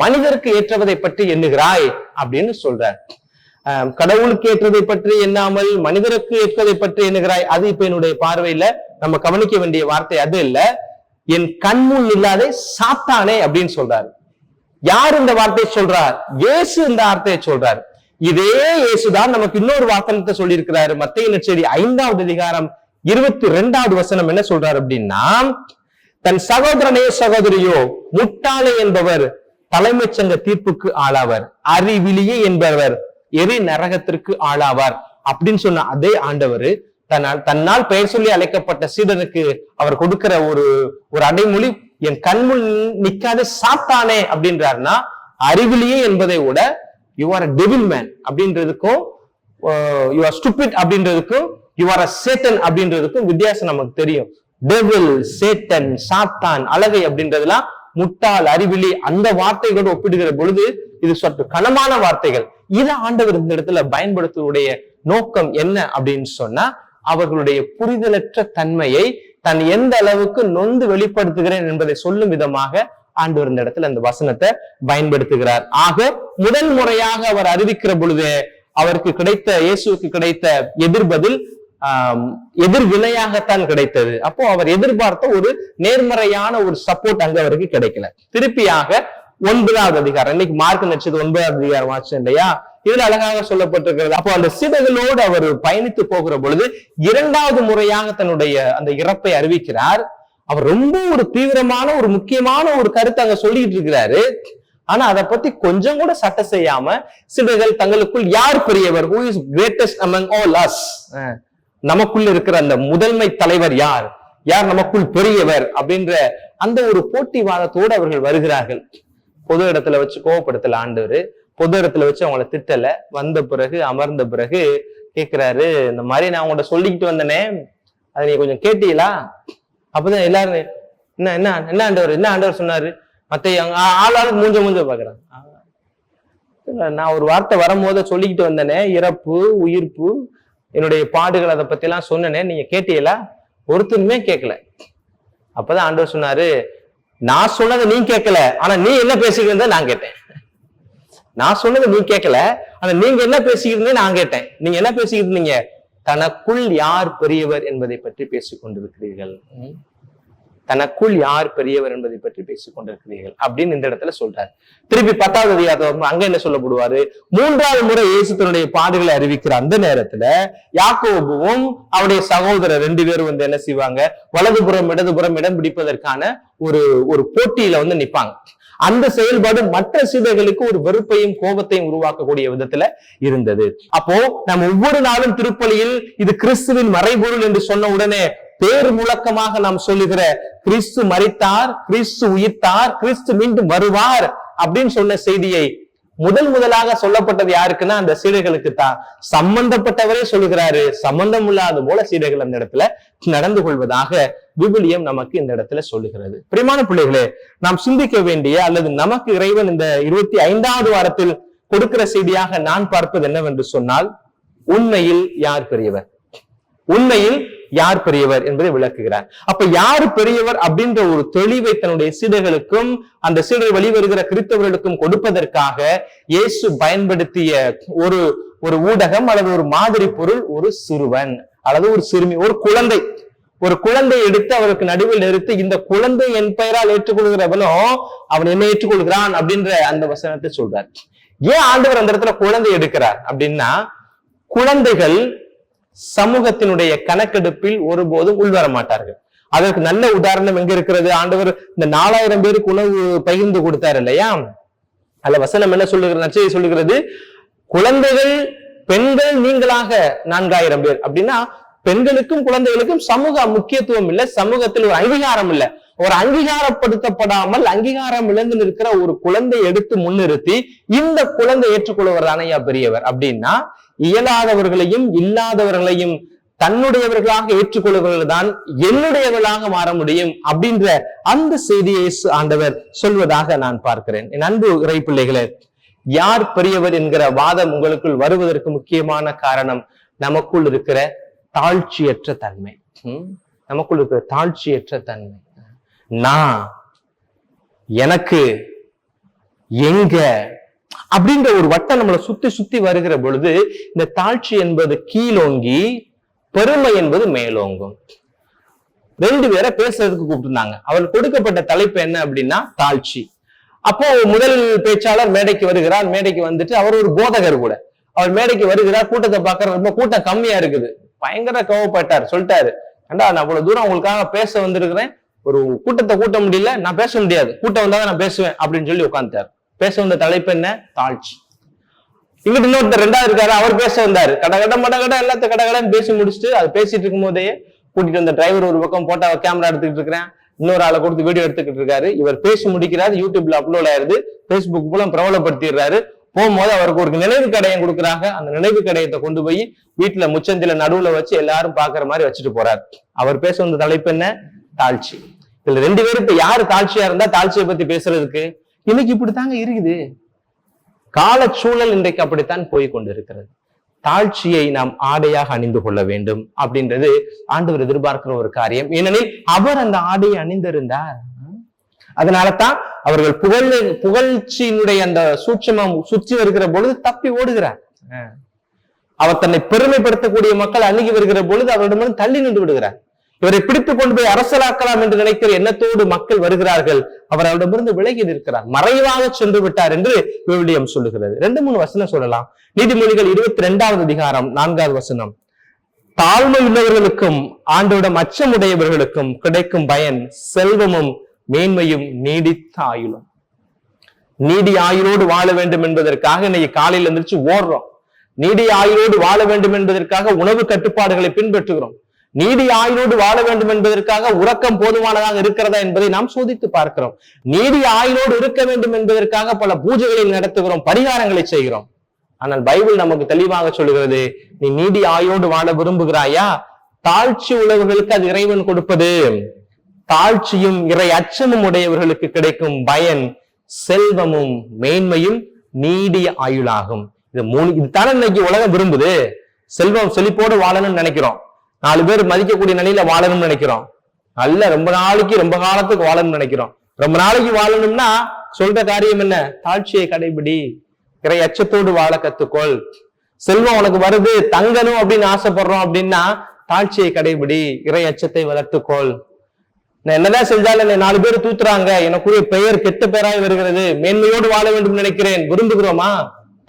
மனிதருக்கு ஏற்றவதை பற்றி எண்ணுகிறாய் அப்படின்னு சொல்றார். கடவுளுக்கு ஏற்றதை பற்றி எண்ணாமல் மனிதருக்கு ஏற்றதை பற்றி எண்ணுகிறாய். அது இப்ப என்னுடைய பார்வையில நம்ம கவனிக்க வேண்டிய வார்த்தை அது இல்ல. என் கண்முன் இல்லாதே சாத்தானே அப்படின்னு சொல்றாரு. யார் இந்த வார்த்தையை சொல்றார்? இயேசு இந்த வார்த்தையை சொல்றார். இதே இயேசுதான் நமக்கு இன்னொரு வாசனத்தை சொல்லி இருக்கிறாரு. மத்தேயு நற்செய்தி 5வது அதிகாரம் 22வது வசனம் என்ன சொல்றாரு அப்படின்னா, தன் சகோதரனே சகோதரியோ முட்டாளே என்பவர் தலைமைச் சங்க தீர்ப்புக்கு ஆளாவர், அறிவிலியே என்பவர் எரி நரகத்திற்கு ஆளாவார் அப்படின்னு சொன்ன அதே ஆண்டவர் தன்னால் பெயர் சொல்லி அழைக்கப்பட்ட சீடனுக்கு அவர் கொடுக்கிற ஒரு அடைமொழி, என் கண்முன் நிக்காத சாத்தானே அப்படின்றாருன்னா, அறிவிலியே என்பதை விட you are a devil man அப்படின்றதுக்கும் யூ ஆர் ஸ்டூபிட் அப்படின்றதுக்கும் யூ ஆர் அ சேட்டன் அப்படின்றதுக்கும் வித்தியாசம் நமக்கு தெரியும். டெவில், சேட்டன், சாத்தான், அழகை அப்படின்றதுலாம் முட்டாள், அறிவிலி அந்த வார்த்தைகளோடு ஒப்பிடுகிற பொழுது இது சற்று கனமான வார்த்தைகள். இதை ஆண்டவர் இந்த இடத்துல பயன்படுத்துவதுடைய நோக்கம் என்ன அப்படின்னு சொன்னா, அவர்களுடைய புரிதலற்ற தன்மையை தான் எந்த அளவுக்கு நொந்து வெளிப்படுத்துகிறேன் என்பதை சொல்லும் விதமாக ஆண்டவர் இந்த இடத்துல அந்த வசனத்தை பயன்படுத்துகிறார். ஆக முதல் முறையாக அவர் அறிவிக்கிற பொழுது அவருக்கு கிடைத்த, இயேசுக்கு கிடைத்த எதிர்பதில் எதிர்வினையாகத்தான் கிடைத்தது. அப்போ அவர் எதிர்பார்த்த ஒரு நேர்மறையான ஒரு சப்போர்ட் அங்க அவருக்கு கிடைக்கல. திருப்பியாக 9வது அதிகாரம், இன்னைக்கு மார்க் நட்சது 9வது அதிகாரம் ஆச்சு இல்லையா, இதுல அழகாக சொல்லப்பட்டிருக்கிறது. அப்போ அந்த சீடர்களோடு அவர் பயணித்து போகிற பொழுது 2வது முறையாக தன்னுடைய அந்த இறப்பை அறிவிக்கிறார். அவர் ரொம்ப ஒரு தீவிரமான ஒரு முக்கியமான ஒரு கருத்தை அங்க சொல்லிட்டு இருக்கிறாரு. ஆனா அதை பத்தி கொஞ்சம் கூட சட்டை செய்யாம சீடர்கள் தங்களுக்குள் யார் பெரியவர், who is greatest among all us, நமக்குள்ள இருக்கிற அந்த முதன்மை தலைவர் யார், யார் நமக்குள் பெரியவர் அப்படின்ற அந்த ஒரு போட்டிவாதத்தோடு அவர்கள் வருகிறார்கள். பொது இடத்துல வச்சு கோவப்படுத்தல ஆண்டவர், பொது இடத்துல வச்சு அவங்கள திட்டல. வந்த பிறகு அமர்ந்த பிறகு கேட்கிறாரு, இந்த மாதிரி நான் உங்கள்ட்ட சொல்லிக்கிட்டு வந்தனே, அதை நீ கொஞ்சம் கேட்டீங்களா? அப்பதான் எல்லாரும் என்ன என்ன என்ன ஆண்டவர் என்ன ஆண்டவர் சொன்னாரு? மத்த ஆளாளுக்கு மூஞ்ச பாக்குறாங்க. நான் ஒரு வார்த்தை வரும்போது சொல்லிக்கிட்டு வந்தனே, இறப்பு உயிர்ப்பு என்னுடைய பாடுகள் அதை பத்தி எல்லாம் சொன்னனே, நீங்க கேட்டீங்களா? ஒருத்தருமே கேட்கல. அப்பதான் ஆண்டவர் சொன்னாரு, நான் சொன்னதை நீ கேட்கல, ஆனா நீ என்ன பேசிக்கிட்டு இருந்த நான் கேட்டேன். நான் சொன்னதை நீ கேட்கல, ஆனா நீங்க என்ன பேசிக்கிட்டு இருந்தே நான் கேட்டேன். நீங்க என்ன பேசிக்கிட்டு இருந்தீங்க? தனக்குள் யார் பெரியவர் என்பதை பற்றி பேசிக் கொண்டிருக்கிறீர்கள், தனக்குள் யார் பெரியவர் என்பதை பற்றி பேசிக் கொண்டிருக்கிறீர்கள் அப்படின்னு இந்த இடத்துல சொல்றாரு. திருப்பி 10வது அதிகாரம் அங்க என்ன சொல்லப்படுவாரு? 3வது முறை இயேசு தன்னுடைய பாடுகளை அறிவிக்கிற அந்த நேரத்துல யாக்கோபுவும் அவருடைய சகோதரர் 2 பேரும் வந்து என்ன செய்வாங்க, வலதுபுறம் இடதுபுறம் இடம் பிடிப்பதற்கான ஒரு போட்டியில வந்து நிப்பாங்க. அந்த செயல்பாடு மற்ற சீடர்களுக்கு ஒரு வெறுப்பையும் கோபத்தையும் உருவாக்கக்கூடிய விதத்துல இருந்தது. அப்போ நம்ம ஒவ்வொரு நாளும் திருப்பலியில் இது கிறிஸ்துவின் மறைபொருள் என்று சொன்ன உடனே பேர் முழக்கமாக நாம் சொல்லுகிற கிறிஸ்து மரித்தார், கிறிஸ்து உயிர்த்தார், கிறிஸ்து மீண்டும் வருவார் அப்படின்னு சொன்ன செய்தியை முதலாக சொல்லப்பட்டது யாருக்குன்னா அந்த சீடர்களுக்கு தான். சம்பந்தப்பட்டவரே சொல்லுகிறாரு, சம்பந்தம் இல்லாத போல சீடர்கள் அந்த இடத்துல நடந்து கொள்வதாக விவிலியம் நமக்கு இந்த இடத்துல சொல்லுகிறது. பிரியமான பிள்ளைகளே, நாம் சிந்திக்க வேண்டிய அல்லது நமக்கு இறைவன் இந்த 25வது வாரத்தில் கொடுக்கிற செய்தியாக நான் பார்ப்பது என்னவென்று சொன்னால், உண்மையில் யார் பெரியவர், உண்மையில் யார் பெரியவர் என்பதை விளக்குகிறார். அப்ப யார் பெரியவர் அப்படின்ற ஒரு தெளிவை தன்னுடைய சீடர்களுக்கும் அந்த சீடர் வெளிவருகிற கிறிஸ்தவர்களுக்கும் கொடுப்பதற்காக இயேசு பயன்படுத்திய ஒரு ஊடகம் அல்லது ஒரு மாதிரி பொருள் ஒரு சிறுவன் அல்லது ஒரு சிறுமி, ஒரு குழந்தை எடுத்து அவருக்கு நடுவில் நிறுத்தி, இந்த குழந்தை என் பெயரால் ஏற்றுக்கொள்கிறவனோ அவன் என்ன ஏற்றுக்கொள்கிறான் அப்படின்ற அந்த வசனத்தை சொல்றார். ஏன் ஆண்டவர் அந்த இடத்துல குழந்தை எடுக்கிறார் அப்படின்னா, குழந்தைகள் சமூகத்தினுடைய கணக்கெடுப்பில் ஒருபோதும் உள்வர மாட்டார்கள். அதற்கு நல்ல உதாரணம் எங்க இருக்கிறது? ஆண்டவர் இந்த 4000 பேருக்கு உணவு பகிர்ந்து கொடுத்தாரு இல்லையா, அல்ல வசனம் என்ன சொல்லுகிறது, நற்செய்தி சொல்லுகிறது, குழந்தைகள் பெண்கள் நீங்களாக 4000 பேர் அப்படின்னா பெண்களுக்கும் குழந்தைகளுக்கும் சமூக முக்கியத்துவம் இல்லை, சமூகத்தில் ஒரு அங்கீகாரம் இல்லை. ஒரு அங்கீகாரப்படுத்தப்படாமல் அங்கீகாரம் இழந்து நிற்கிற ஒரு குழந்தை எடுத்து முன்னிறுத்தி இந்த குழந்தை ஏற்றுக்கொள்வர் தானையா பெரியவர் அப்படின்னா, இயலாதவர்களையும் இல்லாதவர்களையும் தன்னுடையவர்களாக ஏற்றுக்கொள்வர்கள் தான் என்னுடையவர்களாக மாற முடியும் அப்படின்ற அந்த செய்தியை ஆண்டவர் சொல்வதாக நான் பார்க்கிறேன். என் அன்பு இறை பிள்ளைகளே, யார் பெரியவர் என்கிற வாதம் உங்களுக்குள் வருவதற்கு முக்கியமான காரணம் நமக்குள் இருக்கிற தாழ்ச்சியற்ற தன்மை. நமக்குள் இருக்கிற தாழ்ச்சியற்ற தன்மை. நான், எனக்கு, எங்க அப்படின்ற ஒரு வட்டம் நம்மளை சுத்தி சுத்தி வருகிற பொழுது இந்த தாழ்ச்சி என்பது கீழோங்கி, பெருமை என்பது மேலோங்கும். ரெண்டு பேரை பேசுறதுக்கு கூப்பிட்டுருந்தாங்க. அவருக்கு கொடுக்கப்பட்ட தலைப்பு என்ன அப்படின்னா தாழ்ச்சி. அப்போ முதல் பேச்சாளர் மேடைக்கு வருகிறார். மேடைக்கு வந்துட்டு அவர் ஒரு போதகர் கூட. அவர் மேடைக்கு வருகிறார். கூட்டத்தை பார்க்கற ரொம்ப கூட்டம் கம்மியா இருக்குது. பயங்கர கோவப்பட்டார். சொல்லிட்டாரு, ஏண்டா நான் அவ்வளவு தூரம் உங்களுக்காக பேச வந்திருக்கிறேன், ஒரு கூட்டத்தை கூட்ட முடியல, நான் பேச முடியாது, கூட்டம் வந்தாதான் நான் பேசுவேன் அப்படின்னு சொல்லி உட்கார்ந்தார். பேச வந்த தலைப்பு என்ன? தாழ்ச்சி. இங்கிட்ட இன்னொருத்தர் ரெண்டாவது இருக்காரு, அவர் பேச வந்தாரு. கடகட மடகட எல்லாத்தையும் கடகடன்னு பேசி முடிச்சுட்டு அது பேசிட்டு இருக்கும் போதே கூட்டிட்டு வந்த டிரைவர் ஒரு பக்கம் போட்டோ கேமரா எடுத்துக்கிட்டு இருக்கிறேன், இன்னொரு ஆளை கொடுத்து வீடியோ எடுத்துக்கிட்டு இருக்காரு. இவர் பேசி முடிக்கிறாரு, யூடியூப்ல அப்லோட் ஆயிருது, பேஸ்புக் மூலம் பிரபலப்படுத்திடுறாரு. போகும்போது அவருக்கு ஒரு நினைவு கடையம் கொடுக்குறாங்க. அந்த நினைவு கடையத்தை கொண்டு போய் வீட்டுல முச்சந்தில நடுவுல வச்சு எல்லாரும் பாக்குற மாதிரி வச்சுட்டு போறாரு. அவர் பேச வந்த தலைப்பு என்ன? தாழ்ச்சி. இதுல ரெண்டு பேரும் இப்ப யாரு தாழ்ச்சியா இருந்தா தாழ்ச்சியை பத்தி பேசுறதுக்கு? இன்னைக்கு இப்படித்தாங்க இருக்குது. கால சூழல் இன்றைக்கு அப்படித்தான் போய் கொண்டு இருக்கிறது. தாழ்ச்சியை நாம் ஆடையாக அணிந்து கொள்ள வேண்டும் அப்படின்றது ஆண்டவர் எதிர்பார்க்கிற ஒரு காரியம். ஏனெனில் அவர் அந்த ஆடையை அணிந்திருந்தார். அதனாலதான் அவர்கள் புகழ்ச்சியினுடைய அந்த சூட்சமம் சுற்றி வருகிற பொழுது தப்பி ஓடுகிறார். அவர் தன்னை பெருமைப்படுத்தக்கூடிய மக்கள் அணுகி வருகிற பொழுது அவரிடமிருந்து தள்ளி நின்று விடுகிறார். இவரை பிடித்துக் கொண்டு போய் அரசலாக்கலாம் என்று நினைக்கிற எண்ணத்தோடு மக்கள் வருகிறார்கள். அவர் அவரிடமிருந்து விலகி நிற்கிறார், மறைவாக சென்று விட்டார் என்று விவிலியம் சொல்லுகிறது. 2-3 வசனம் சொல்லலாம். நீதிமொழிகள் 22வது அதிகாரம் 4வது வசனம். தாழ்மை உள்ளவர்களுக்கும் ஆண்டோடம் அச்சமுடையவர்களுக்கும் கிடைக்கும் பயன் செல்வமும் மேன்மையும் நீடித்த ஆயுளும். நீடிய ஆயுளோடு வாழ வேண்டும் என்பதற்காக இன்னைக்கு காலையில எந்திரிச்சு ஓடுறோம். நீடிய ஆயுளோடு வாழ வேண்டும் என்பதற்காக உணவு கட்டுப்பாடுகளை பின்பற்றுகிறோம். நீடிய ஆயுளோடு வாழ வேண்டும் என்பதற்காக உறக்கம் போதுமானதாக இருக்கிறதா என்பதை நாம் சோதித்து பார்க்கிறோம். நீடிய ஆயுளோடு இருக்க வேண்டும் என்பதற்காக பல பூஜைகளை நடத்துகிறோம், பரிகாரங்களை செய்கிறோம். ஆனால் பைபிள் நமக்கு தெளிவாக சொல்லுகிறது, நீ நீடிய ஆயுளோடு வாழ விரும்புகிறாயா? தாழ்ச்சி உள்ளவர்களுக்கு அது இறைவன் கொடுப்பது. தாழ்ச்சியும் இறை அச்சமும் உடையவர்களுக்கு கிடைக்கும் பயன் செல்வமும் மேன்மையும் நீடிய ஆயுளாகும். இதுதானே இன்னைக்கு உலகம் விரும்புது. செல்வம் செழிப்போடு வாழணும்னு நினைக்கிறோம், 4 பேர் மதிக்கக்கூடிய நிலையில வாழணும்னு நினைக்கிறோம், நல்ல ரொம்ப நாளைக்கு ரொம்ப காலத்துக்கு வாழணும்னு நினைக்கிறோம். ரொம்ப நாளைக்கு வாழணும்னா சொல்ற காரியம் என்ன? தாழ்ச்சியை கடைபிடி, இறை அச்சத்தோடு வாழ கத்துக்கொள். செல்வம் உனக்கு வருது, தங்கணும் அப்படின்னு ஆசைப்படுறோம் அப்படின்னா தாழ்ச்சியை கடைபிடி, இறை அச்சத்தை வளர்த்துக்கொள். நான் என்னதான் செஞ்சாலும் 4 பேர் தூத்துறாங்க, எனக்குரிய பெயர் கெட்ட பெயராய் வருகிறது, மேன்மையோடு வாழ வேண்டும் நினைக்கிறேன், விரும்புகிறோமா?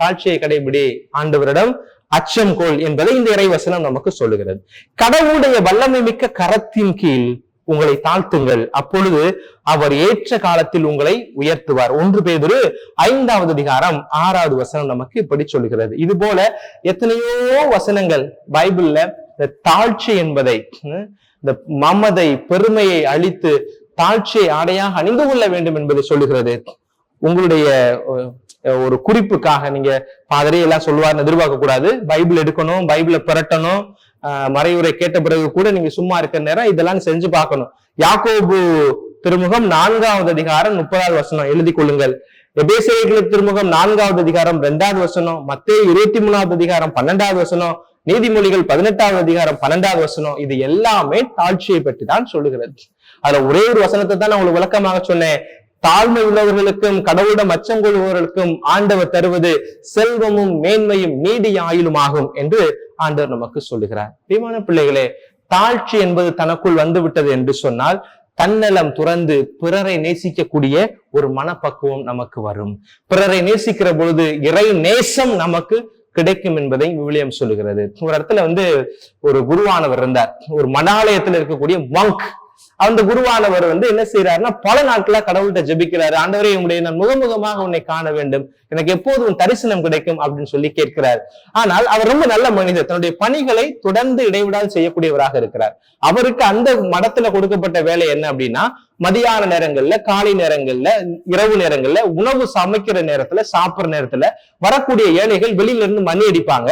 தாழ்ச்சியை கடைபிடி, ஆண்டவரிடம் அச்சம் கொள் என்பதை இந்த இறைவசனம் நமக்கு சொல்லுகிறது. கடவுளுடைய வல்லமை மிக்க கரத்தின் கீழ் உங்களை தாழ்த்துங்கள், அப்பொழுது அவர் ஏற்ற காலத்தில் உங்களை உயர்த்துவார். 1 பேதுரு 5வது அதிகாரம் 6வது வசனம் நமக்கு இப்படி சொல்லுகிறது. இது போல எத்தனையோ வசனங்கள் பைபிள்ல இந்த தாழ்ச்சி என்பதை, இந்த மமதை பெருமையை அழித்து தாழ்ச்சியை ஆடையாக அணிந்து கொள்ள வேண்டும் என்பதை சொல்லுகிறது. உங்களுடைய ஒரு குறிப்புக்காக, நீங்க பாதரே எல்லாம் சொல்லுவார்னு எதிர்பார்க்க கூடாது. பைபிள் எடுக்கணும், பைபிளை புரட்டணும். மறைவுரை கேட்ட பிறகு கூட நீங்க சும்மா இருக்கிற நேரம் இதெல்லாம் செஞ்சு பார்க்கணும். யாக்கோபு திருமுகம் 4வது அதிகாரம் 30வது வசனம் எழுதி கொள்ளுங்கள். எபேசியர்களுக்கு திருமுகம் 4வது அதிகாரம் 2வது வசனம், மத்தேயு 23வது அதிகாரம் 12வது வசனம், நீதிமொழிகள் 18வது அதிகாரம் 12வது வசனம். இது எல்லாமே தாழ்ச்சியை பற்றி தான் சொல்லுகிறது. அதுல ஒரே ஒரு வசனத்தை தான் நான் உங்களுக்கு விளக்கமாக சொன்னேன். தாழ்மை உள்ளவர்களுக்கும் கடவுளிடம் அச்சம் கொள்பவர்களுக்கும் ஆண்டவர் தருவது செல்வமும் மேன்மையும் நீடிய ஆயுளுமாகும் என்று ஆண்டவர் நமக்கு சொல்லுகிறார். பிரியமான பிள்ளைகளே, தாழ்ச்சி என்பது தனக்குள் வந்து விட்டது என்று சொன்னால் தன்னலம் துறந்து பிறரை நேசிக்கக்கூடிய ஒரு மனப்பக்குவம் நமக்கு வரும். பிறரை நேசிக்கிற பொழுது இறை நேசம் நமக்கு கிடைக்கும் என்பதை விவிலியம் சொல்லுகிறது. ஒரு இடத்துல ஒரு குருவானவர் இருந்தார். ஒரு மடாலயத்தில் இருக்கக்கூடிய மங்க் அந்த குருவானவர் என்ன செய்யறாருன்னா பல நாட்களா கடவுள்கிட்ட ஜெபிக்கிறாரு. ஆண்டவரே, உங்களுடைய நான் முகமுகமாக உன்னை காண வேண்டும், எனக்கு எப்போதும் தரிசனம் கிடைக்கும் அப்படின்னு சொல்லி கேட்கிறார். ஆனால் அவர் ரொம்ப நல்ல மனிதர், தன்னுடைய பணிகளை தொடர்ந்து இடைவிடாது செய்யக்கூடியவராக இருக்கிறார். அவருக்கு அந்த மடத்துல கொடுக்கப்பட்ட வேலை என்ன அப்படின்னா, மதியான நேரங்கள்ல, காலை நேரங்கள்ல, இரவு நேரங்கள்ல, உணவு சமைக்கிற நேரத்துல, சாப்பிடுற நேரத்துல வரக்கூடிய ஏழைகள் வெளியில இருந்து மணி அடிப்பாங்க.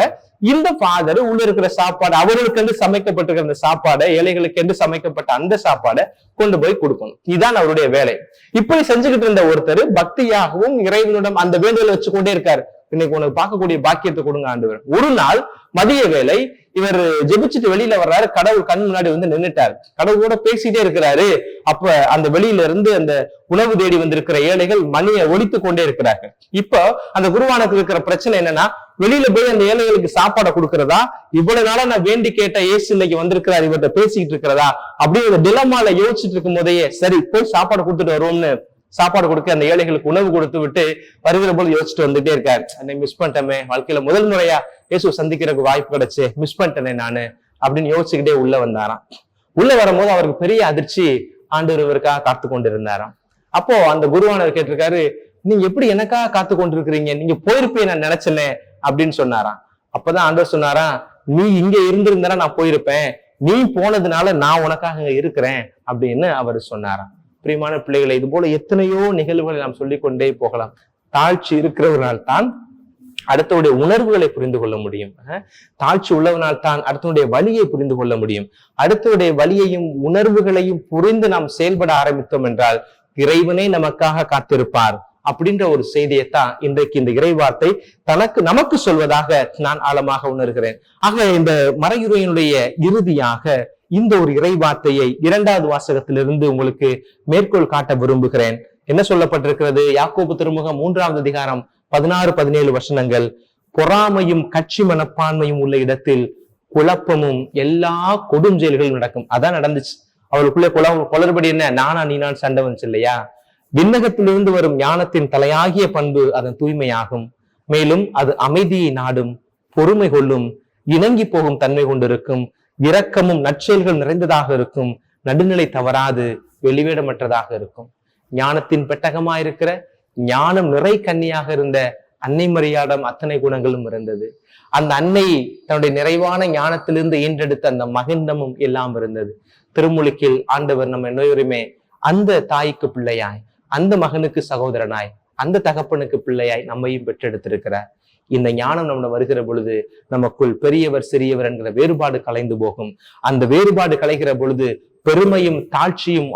இந்த ஃபாதர் உள்ள இருக்கிற சாப்பாடு, அவர்களுக்கு என்று சமைக்கப்பட்டிருக்கிற அந்த சாப்பாடை, ஏழைகளுக்கு என்று சமைக்கப்பட்ட அந்த சாப்பாடை கொண்டு போய் கொடுக்கணும். இதுதான் அவருடைய வேலை. இப்படி செஞ்சுக்கிட்டு இருந்த ஒருத்தர் பக்தியாகவும் இறைவனிடம் அந்த வேண்டுதலை வச்சு கொண்டே இருக்காரு. இன்னைக்கு உனக்கு பார்க்கக்கூடிய பாக்கியத்தை கொடுங்க ஆண்டவர். ஒரு நாள் மதிய வேலை இவர் ஜெபிச்சுட்டு வெளியில வர்றாரு. கடவுள் கண் முன்னாடி நின்னுட்டாரு. கடவுளோட பேசிட்டே இருக்கிறாரு. அப்ப அந்த வெளியில இருந்து அந்த உணவு தேடி வந்திருக்கிற ஏழைகள் மணியை ஒலித்து கொண்டே இருக்கிறார்கள். இப்போ அந்த குருவானுக்கு இருக்கிற பிரச்சனை என்னன்னா, வெளியில போய் அந்த ஏழைகளுக்கு சாப்பாடை கொடுக்கறதா, இவ்வளவு நாளா நான் வேண்டி கேட்ட இயேசு இன்னைக்கு வந்திருக்கிறார், இவர்கிட்ட பேசிக்கிட்டு இருக்கிறதா அப்படியே டிலமால யோசிச்சுட்டு இருக்கும் போதையே, சரி போய் சாப்பாடு கொடுத்துட்டு வருவோம்னு சாப்பாடு கொடுக்க அந்த ஏழைகளுக்கு உணவு கொடுத்து விட்டு வருகிற போது யோசிச்சுட்டு வந்துட்டே இருக்காரு. என்னை மிஸ் பண்ணிட்டமே, வாழ்க்கையில முதல் முறையா இயேசு சந்திக்கிறதுக்கு வாய்ப்பு கிடைச்சு மிஸ் பண்ணிட்டேனே நானு அப்படின்னு யோசிச்சுக்கிட்டே உள்ள வந்தாராம். உள்ள வரும்போது அவருக்கு பெரிய அதிர்ச்சி, ஆண்டவர் இவருக்காக காத்து கொண்டு இருந்தாராம். அப்போ அந்த குருவானவர் கேட்டிருக்காரு, நீங்க எப்படி எனக்காக காத்து கொண்டிருக்கிறீங்க, நீங்க போயிருப்பேன் நான் நினைச்சேனே அப்படின்னு சொன்னாராம். அப்பதான் ஆண்டவர் சொன்னாராம், நீ இங்க இருந்திருந்தா நான் போயிருப்பேன், நீ போனதுனால நான் உனக்காக இருக்கிறேன் அப்படின்னு அவர் சொன்னாராம். பிரியமான பிள்ளைகளை, இது போல எத்தனையோ நிகழ்வுகளை நாம் சொல்லிக்கொண்டே போகலாம். தாழ்ச்சி இருக்கிறவனால் தான் அடுத்தவருடைய உணர்வுகளை புரிந்து கொள்ள முடியும். தாழ்ச்சி உள்ளவனால் தான் அடுத்தவருடைய வலியை புரிந்து கொள்ள முடியும். அடுத்தவருடைய வலியையும் உணர்வுகளையும் புரிந்து நாம் செயல்பட ஆரம்பித்தோம் என்றால் இறைவனே நமக்காக காத்திருப்பார் அப்படின்ற ஒரு செய்தியைத்தான் இன்றைக்கு இந்த இறைவார்த்தை நமக்கு சொல்வதாக நான் ஆழமாக உணர்கிறேன். ஆக இந்த மறையுரையினுடைய இறுதியாக இந்த ஒரு இறைவார்த்தையை 2வது வாசகத்திலிருந்து உங்களுக்கு மேற்கோள் காட்ட விரும்புகிறேன். என்ன சொல்லப்பட்டிருக்கிறது? யாக்கோபு திருமுகம் 3வது அதிகாரம் 16-17 வசனங்கள். பொறாமையும் கட்சி மனப்பான்மையும் உள்ள இடத்தில் குழப்பமும் எல்லா கொடுஞ்செயல்களும் நடக்கும். அதான் நடந்துச்சு. அவளுக்குள்ளே குளறுபடி என்ன? நானா நீ நான் சண்டை வந்துச்சு இல்லையா? விண்ணகத்திலிருந்து வரும் ஞானத்தின் தலையாகிய பண்பு அதன் தூய்மையாகும். மேலும் அது அமைதியை நாடும், பொறுமை கொள்ளும், இணங்கி போகும் தன்மை கொண்டிருக்கும், இரக்கமும் நற்செயல்கள் நிறைந்ததாக இருக்கும், நடுநிலை தவறாது, வெளிவேடமற்றதாக இருக்கும். ஞானத்தின் பெட்டகமாயிருக்கிற ஞானம் நிறை கன்னியாக இருந்த அன்னை மரியாடம் அத்தனை குணங்களும் இருந்தது. அந்த அன்னை தன்னுடைய நிறைவான ஞானத்திலிருந்து ஈன்றெடுத்த அந்த மகிந்தமும் எல்லாம் இருந்தது. திருமுழுக்கில் ஆண்டவர் நம்ம எல்லோருமே அந்த தாய்க்கு பிள்ளையாய், அந்த மகனுக்கு சகோதரனாய், அந்த தகப்பனுக்கு பிள்ளையாய் நம்மையும் பெற்றெடுத்திருக்கிறார். இந்த ஞானம் நம்ம வருகிற பொழுது நமக்குள் பெரியவர் சிறியவர் என்கிற வேறுபாடு கலைந்து போகும். அந்த வேறுபாடு கலைகிற பொழுது பெருமையும் தாழ்ச்சியும்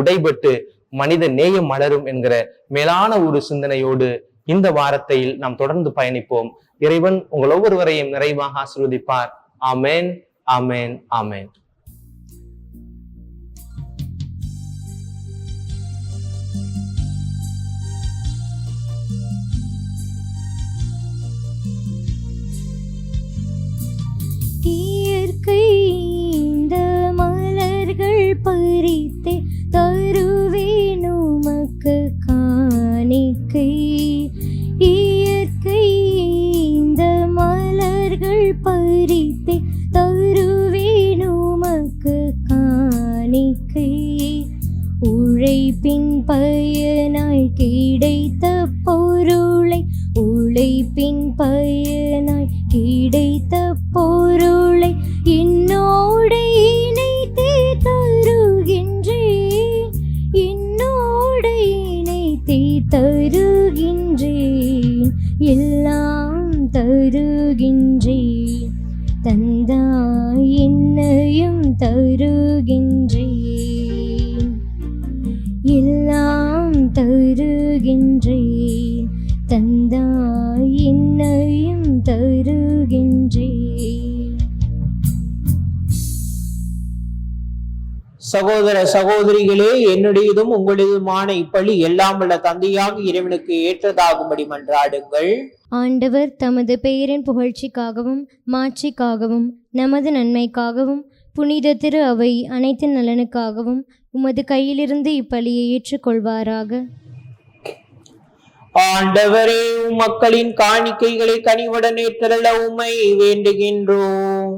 உடைபட்டு மனித நேயம் மலரும் என்கிற மேலான ஒரு சிந்தனையோடு இந்த வாரத்தையில் நாம் தொடர்ந்து பயணிப்போம். இறைவன் உங்கள் ஒவ்வொருவரையும் நிறைவாக ஆசீர்வதிப்பார். ஆமேன், ஆமேன், ஆமேன். இயற்கை இந்த மலர்கள் பறித்தே தருவேன் உமக்கு காணிக்கை. இயற்கை இந்த மலர்கள் பறித்தே தருவேன் உமக்கு காணிக்கை. உழைப்பின் பயனாய் கிடைத்த பொருளை, உழைப்பின் பயனாய் கிடைத்த பொருளை என்னோடு இணைத்தே தருகின்றேன், என்னோடு இணைத்தே தருகின்றேன், எல்லாம் தருகின்றேன். தந்தாய் என்னையும் தருகின்றேன், எல்லாம் தருகின்றேன். தந்தாய் என்னையும் தருகின்றேன். சகோதர சகோதரிகளே, என்னுடையதும் உங்களுடையதுமான இப்பள்ளி எல்லாம் உள்ள தந்தையாக இறைவனுக்கு ஏற்றதாகும்படி மன்றாடுங்கள். ஆண்டவர் தமது பெயரின் புகழ்ச்சிக்காகவும் மாட்சிக்காகவும் நமது நன்மைக்காகவும் புனித திரு அவை அனைத்து நலனுக்காகவும் உமது கையிலிருந்து இப்பலியை ஏற்றுக்கொள்வாராக. ஆண்டவரே, மக்களின் காணிக்கைகளை கனிவுடன் ஏற்றருள உம்மை வேண்டுகின்றோம்.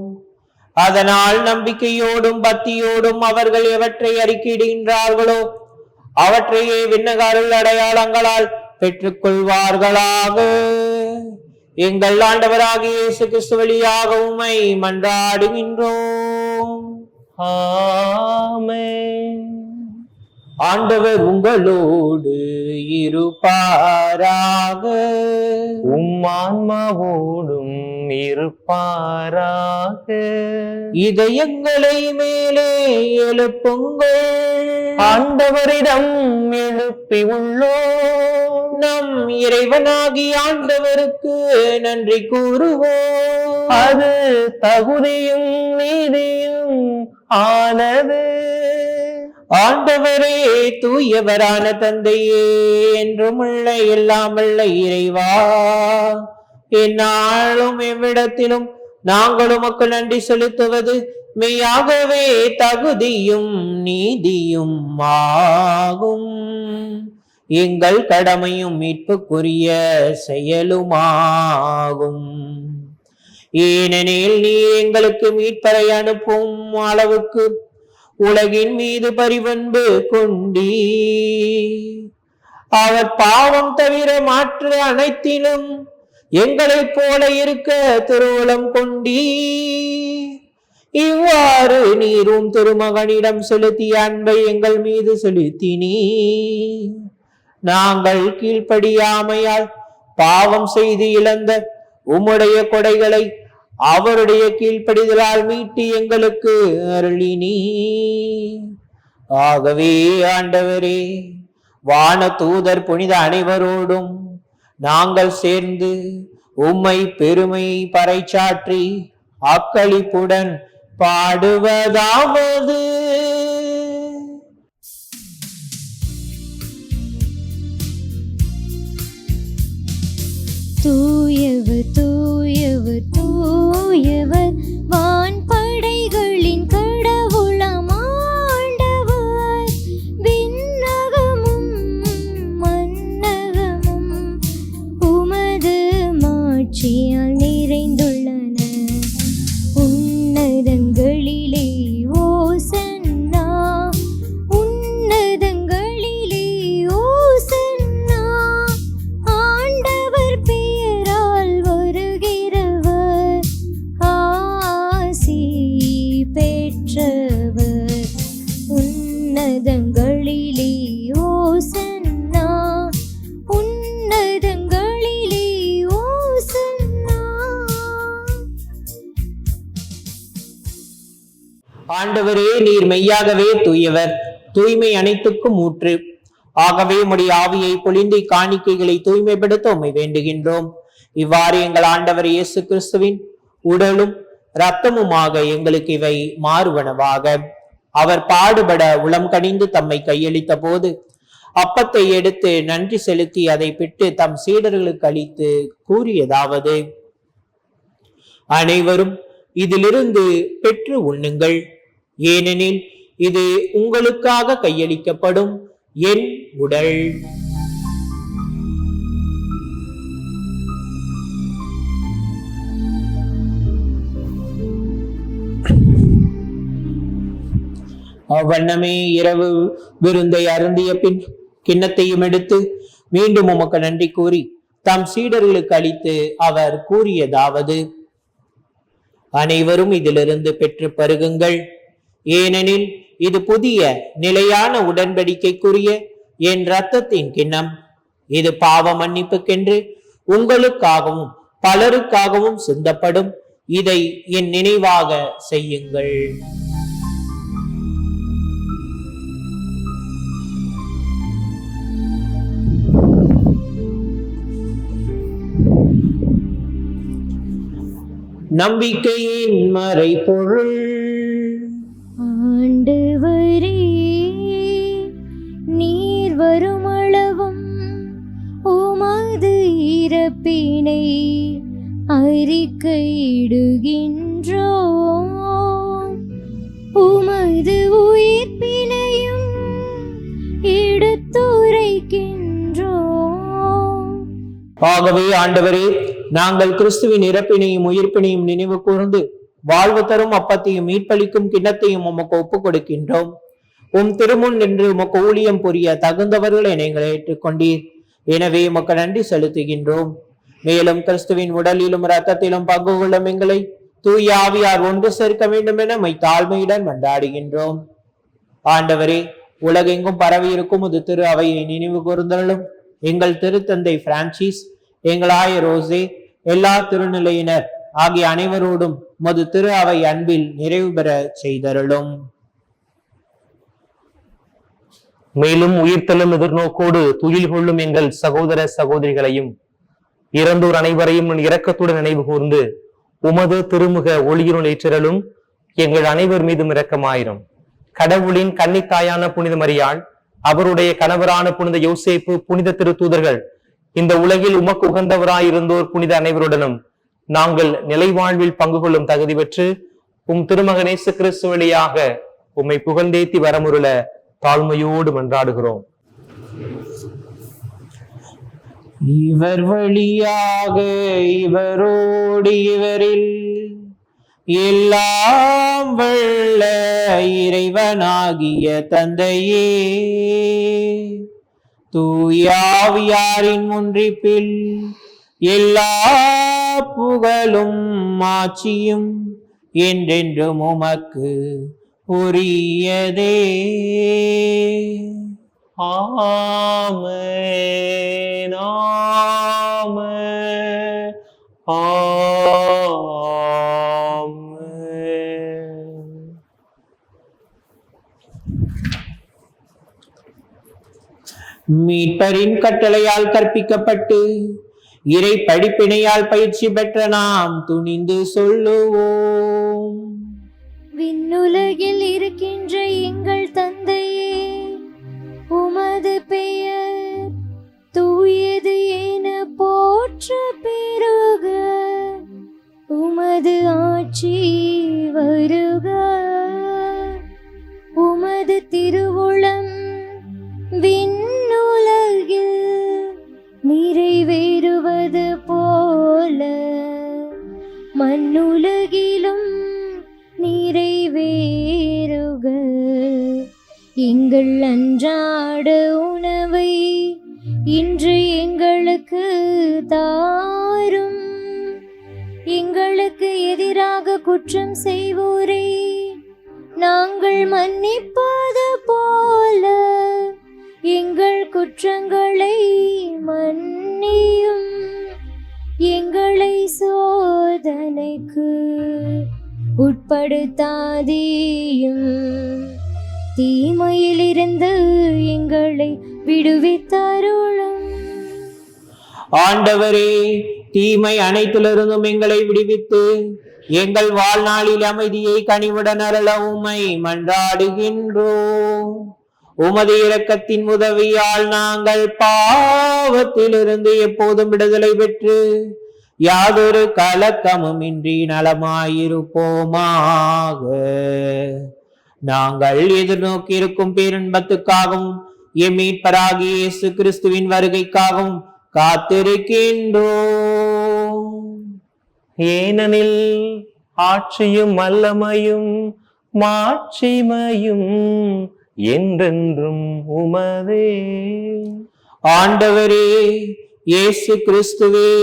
அதனால் நம்பிக்கையோடும் பக்தியோடும் அவர்கள் எவற்றை அறிக்கையிடுகின்றார்களோ அவற்றையே விண்ணகருள் அடையாளங்களால் பெற்றுக் கொள்வார்களாக. எங்கள் ஆண்டவராகிய இயேசு கிறிஸ்து வழியாக உம்மை மன்றாடுகின்றோம். ஆமென். ஆண்டவர் உங்களோடு இருப்பாராக. ஆன்மாவோடும் இருப்பாராக. இதயங்களை மேலே எழுப்புங்கள். ஆண்டவரிடம் எழுப்பி உள்ளோம். நம் இறைவனாகி ஆண்டவருக்கு நன்றி கூறுவோம். அது தகுதியும் நீதியும் ஆனது. ஆண்டவரே, தூயவரான தந்தையே, என்றும் உள்ள எல்லாமல்ல இறைவா, எந்நாளும் எவ்விடத்திலும் நாங்கள் உமக்கு நன்றி செலுத்துவது மெய்யாகவே தகுதியும் நீதியும் ஆகும். எங்கள் கடமையும் மீட்புக்குரிய செயலுமாகும். ஏனெனில் நீ எங்களுக்கு மீட்பரை அனுப்பும் அளவுக்கு உலகின் மீது பரிவன்பு கொண்டீ. அவர் பாவம் தவிர மாற்று அனைத்திலும் எங்களைப் போல இருக்க திருவுளம் கொண்டீ. இவ்வாறு நீரும் திருமகனிடம் செலுத்திய அன்பை எங்கள் மீது செலுத்தினீ. நாங்கள் கீழ்ப்படியாமையால் பாவம் செய்து இழந்த உம்முடைய கொடைகளை அவருடைய கீழ்ப்படிதலால் மீட்டு எங்களுக்கு அருளினீ. ஆகவே ஆண்டவரே, வான தூதர் புனித அனைவரோடும் நாங்கள் சேர்ந்து உம்மை பெருமை பறைசாற்றி அக்களிப்புடன் பாடுவதாவது: தூயவர் தூயவர் தூயவர், வான்படைகளின் கடவுளாம் ஆண்டவர். விண்ணகமும் மண்ணகமும் உமது மாட்சியால் நிறைந்துள்ளன. உன்னதங்களிலே ஓசன்னா, உன்னதங்களிலே ஓசன்னா. ஆண்டவர் பெயரால் வருகிறவர் ஆசி பெற்றவர். உன்னதங்களிலே ஓசன்னா, உன்னதங்களிலே ஓசன்னா. ஆண்டவரே, நீர் மெய்யாகவே தூயவர், தூய்மை அனைத்துக்கும் ஊற்று. ஆகவே உம்முடைய ஆவியை பொழிந்து காணிக்கைகளை தூய்மைப்படுத்த உம்மை வேண்டுகின்றோம். இவ்வாறு எங்கள் ஆண்டவர் இயேசு கிறிஸ்துவின் உடலும் இரத்தமுமாக எங்களுக்கு இவை மாறுவனவாக. அவர் பாடுபட உளம் கனிந்து தம்மை கையளித்த போது அப்பத்தை எடுத்து நன்றி செலுத்தி அதை பிட்டு தம் சீடர்களுக்கு அளித்து கூறியதாவது: அனைவரும் இதிலிருந்து பெற்று உண்ணுங்கள், ஏனெனில் இது உங்களுக்காக கையளிக்கப்படும் என் உடல். அவ்வண்ணமே இரவு விருந்தை அருந்திய பின் கிண்ணத்தையும் எடுத்து மீண்டும் உமக்கு நன்றி கூறி தம் சீடர்களுக்கு அளித்து அவர் கூறியதாவது: அனைவரும் இதிலிருந்து பெற்று பருகுங்கள், ஏனெனில் இது புதிய நிலையான உடன்படிக்கைக்குரிய என் இரத்தத்தின் கிண்ணம். இது பாவ மன்னிப்புக்கென்று உங்களுக்காகவும் பலருக்காகவும் சிந்தப்படும். இதை என் நினைவாக செய்யுங்கள். நம்பிக்கையின் மறைபொருள். ஆண்டவரே, நீர் வருமளவும் உமது இறப்பினை அறிக்கையிடுகின்றோம், உமது உயிர்ப்பினையும் எடுத்துரைக்கின்றோம். ஆகவே ஆண்டவரே, நாங்கள் கிறிஸ்துவின் இறப்பினையும் உயிர்ப்பினையும் நினைவு கூர்ந்து வாழ்வு தரும் அப்பத்தையும் மீட்பளிக்கும் கிண்ணத்தையும் உமக்கு ஒப்புக் கொடுக்கின்றோம். உம் திருமுன் நின்று உமக்கு ஊழியம் புரிய தகுந்தவர்களை நீங்கள் ஏற்றுக்கொண்டீர். எனவே உமக்கு நன்றி செலுத்துகின்றோம். மேலும் கிறிஸ்துவின் உடலிலும் இரத்தத்திலும் பங்கு கொள்ளும் எங்களை தூய ஆவியார் ஒன்று சேர்க்க வேண்டும் என மை தாழ்மையுடன் மன்றாடுகின்றோம். ஆண்டவரே, உலகெங்கும் பரவி இருக்கும் இது திரு அவையை நினைவு கூர்ந்தலும். எங்கள் திருத்தந்தை பிரான்சிஸ், எங்கள் ஆயர் ரோசே, எல்லா திருநிலையினர் ஆகிய அனைவரோடும் மது திரு அவை அன்பில் நிறைவு பெற செய்தருளும். மேலும் உயிர்த்தலும் எதிர்நோக்கோடு துயில் கொள்ளும் எங்கள் சகோதர சகோதரிகளையும் இறந்தோர் அனைவரையும் இரக்கத்துடன் நினைவு கூர்ந்து உமது திருமுக ஒளியினுள் ஏற்றலும் எங்கள் அனைவர் மீதும் இரக்கமாயிரும். கடவுளின் கன்னித்தாயான புனித மரியாள், அவருடைய கணவரான புனித யோசேப்பு, புனித திருத்தூதர்கள், இந்த உலகில் உமக்கு உகந்தவராயிருந்தோர் புனித அனைவருடனும் நாங்கள் நிலைவாழ்வில் பங்கு கொள்ளும் தகுதி பெற்று உம் திருமகன் இயேசு கிறிஸ்து வழியாக உம்மை புகழ்ந்தேத்தி வரமுருள தாழ்மையோடு மன்றாடுகிறோம். இவர் வழியாக இவரோடு இவரில் எல்லாம் வல்ல இறைவனாகிய தந்தையே, தூயாவியாரின் ஒன்றிப்பில் எல்லா புகழும் மாட்சியும் என்றென்றும் உமக்கு உரியதே. ஆமென், ஆமென், ஆமென். மீட்பரின் கட்டளையால் கற்பிக்கப்பட்டு இறை படிப்பினையால் பயிற்சி பெற்ற நாம் துணிந்து சொல்லுவோம். விண்ணுலகில் இருக்கின்ற எங்கள் தந்தையே, உமது பெயர் தூயது என போற்ற பெருக, உமது ஆட்சி வருக, உமது திருவுளம் விண்ணுலகில் நிறைவேறுவது போல மண்ணுலகிலும் நிறைவேறுக. எங்கள் அன்றாட உணவை இன்று எங்களுக்கு தாரும். எங்களுக்கு எதிராக குற்றம் செய்வோரை நாங்கள் மன்னிப்பது போல எங்கள் குற்றங்களை மன்னியும். எங்களை சோதனைக்கு உட்படுத்தாதேயும், தீமையிலிருந்து எங்களை விடுவித்தருளும். ஆண்டவரே, தீமை அனைத்திலிருந்தும் எங்களை விடுவித்து எங்கள் வாழ்நாளில் அமைதியை கனிவுடன் அருள உம்மை மன்றாடுகின்றோம். உமது இரக்கத்தின் உதவியால் நாங்கள் பாவத்திலிருந்து எப்போதும் விடுதலை பெற்று யாதொரு கலக்கமும் இன்றி நலமாயிருப்போமாக. நாங்கள் எதிர்நோக்கி இருக்கும் பேரின்பத்துக்காகவும் எம் மீட்பராகிய இயேசு கிறிஸ்துவின் வருகைக்காகவும் காத்திருக்கின்றோம். ஏனெனில் ஆட்சியும் வல்லமையும் மாட்சிமையும் என்றென்றும் உமதே. ஆண்டவரே இயேசு கிறிஸ்துவே,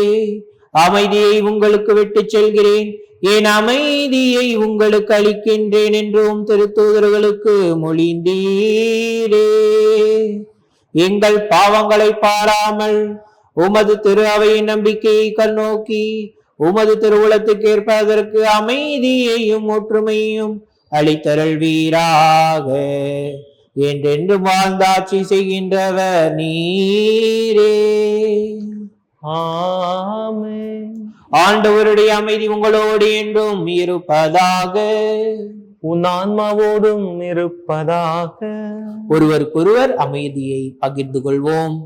அமைதியை உங்களுக்கு விட்டுச் செல்கிறேன், என் அமைதியை உங்களுக்கு அளிக்கின்றேன் என்றும் திருத்தூதர்களுக்கு மொழிந்தீரே. எங்கள் பாவங்களை பாராமல் உமது திரு அவையின் நம்பிக்கையை கண்ணோக்கி உமது திருவுளத்துக்கு ஏற்பதற்கு அமைதியையும் ஒற்றுமையும் அளித்தருள்வீராக. என்றென்று வாழ்ந்தாட்சி செய்கின்றவர் நீரே. ஆமென். ஆண்டவருடைய அமைதி உங்களோடு என்றும் இருப்பதாக. உன் ஆன்மாவோடும் இருப்பதாக. ஒருவருக்கொருவர் அமைதியை பகிர்ந்து கொள்வோம்.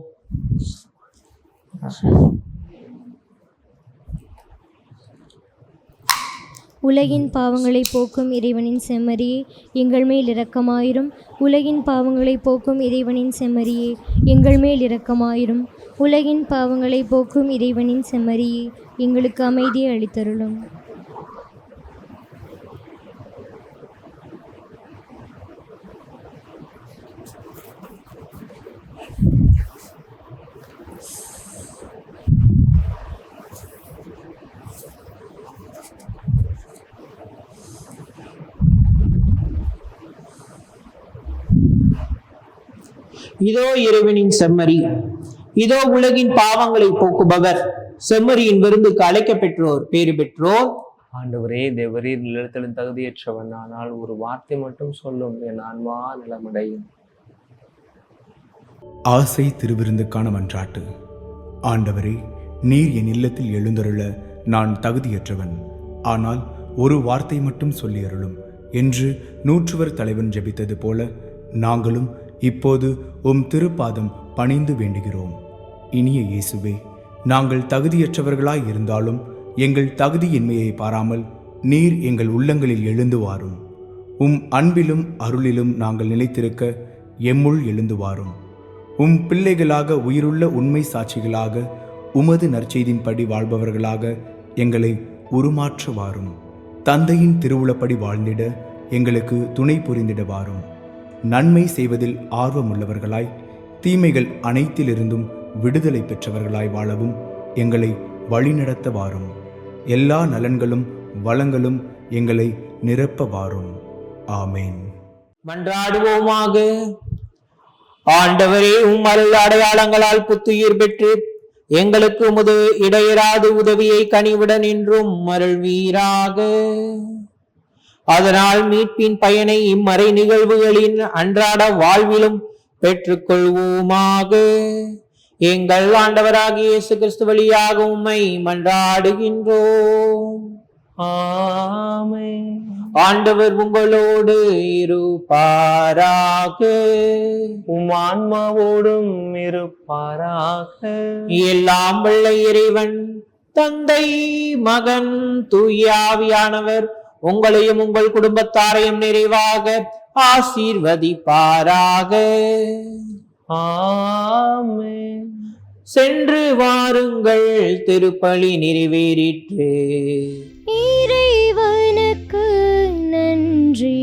உலகின் பாவங்களை போக்கும் இறைவனின் செம்மறியே, எங்கள் மேல் இரக்கமாயிரும். உலகின் பாவங்களை போக்கும் இறைவனின் செம்மறியே, எங்கள் மேல் இரக்கமாயிரும். உலகின் பாவங்களை போக்கும் இறைவனின் செம்மறியே, எங்களுக்கு அமைதியை அளித்தருளும். இதோ இறைவனின் செம்மறி, இதோ உலகின் பாவங்களை போக்குபவர். செம்மறியின் விருந்துக்கு அழைக்க பெற்றோர் பேறு பெற்றோர். ஆண்டவரே, தேவரீர் நிலத்திலும் தகுதியற்றவன், ஆனால் ஒரு வார்த்தை மட்டும் சொல்லும், என் ஆன்மா நலமடையும். ஆசை திருவிருந்துக்கான மன்றாட்டு. ஆண்டவரே, நீர் என் இல்லத்தில் எழுந்தருள நான் தகுதியற்றவன், ஆனால் ஒரு வார்த்தை மட்டும் சொல்லி அருளும் என்று 100 தலைவன் ஜெபித்தது போல நாங்களும் இப்போது உம் திருப்பாதம் பணிந்து வேண்டுகிறோம். இனிய இயேசுவே, நாங்கள் தகுதியற்றவர்களாய் இருந்தாலும் எங்கள் தகுதியின்மையை பாராமல் நீர் எங்கள் உள்ளங்களில் எழுந்து வாரும். உம் அன்பிலும் அருளிலும் நாங்கள் நிலைத்திருக்க எம்முள் எழுந்து வாரும். உம் பிள்ளைகளாக உயிருள்ள உண்மை சாட்சிகளாக உமது நற்செய்தின்படி வாழ்பவர்களாக எங்களை உருமாற்ற வாரும். தந்தையின் திருவுளப்படி வாழ்ந்திட எங்களுக்கு துணை புரிந்திட வாரும். நன்மை செய்வதில் ஆர்வமுள்ளவர்களாய் தீமைகள் அனைத்திலிருந்தும் விடுதலை பெற்றவர்களாய் வாழவும் எங்களை வழிநடத்த வாரும். எல்லா நலன்களும் வளங்களும் எங்களை நிரப்ப வாரும். ஆமேன். மன்றாடுவோமாக. ஆண்டவரே, உம் அருள் அடையாளங்களால் புத்துயிர் பெற்று எங்களுக்கு உமது இடையராது உதவியை கனிவுடன் என்றும் அருள்வீராக. அதனால் மீட்பின் பயனை இம்மறை நிகழ்வுகளின் அன்றாட வாழ்விலும் பெற்றுக்கொள்வோமாக. எங்கள் ஆண்டவராகிய இயேசு கிறிஸ்து வழியாக உம்மை மன்றாடுகின்றோம். ஆமென். ஆண்டவர் உங்களோடு இருப்பாராக. உம் ஆன்மாவோடும் இருப்பாராக. எல்லாம் வல்ல இறைவன் தந்தை, மகன், தூய ஆவியானவர் உங்களையும் உங்கள் குடும்பத்தாரையும் நிறைவாக ஆசீர்வதிப்பாராக. ஆமென். சென்று வாருங்கள், திருப்பலி நிறைவேறிற்று. இறைவனுக்கு நன்றி.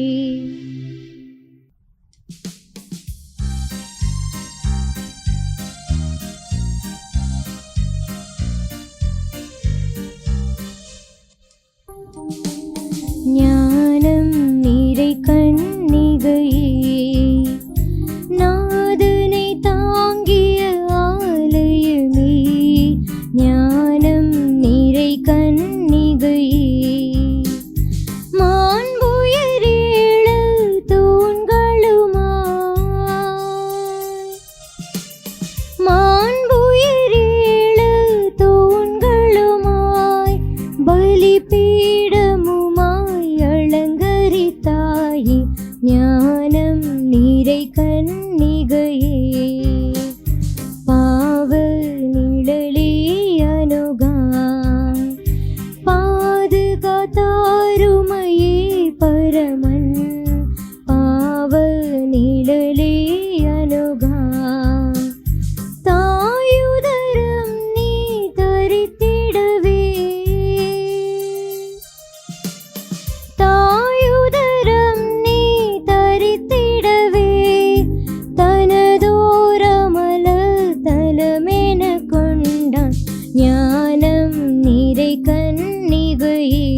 ஞானம் நீரை கண்ணிகையே, நாதனை தாங்கிய ஆலயமே. ஞானம் நீரை கண்ணிகையே, மாண்புயரேழு தூண்களுமாய், மாண்புயரேழு தூண்களுமாய், பலிபீடமுமாய் அலங்கரித்தாயே. ஞானம் நீரை கன்னிகையே, பாவ நிழலே அணுகாய், பாதுகாத்தாருமையே பரமன். பாவ நிழலே அணுகாய், தாயுதரம் நீ தரித்திடவே, தாயுதரம் நீ தரித்திடவே, தனதோரமல தலமென கொண்டான். ஞானம் நீரை கன்னிகையே,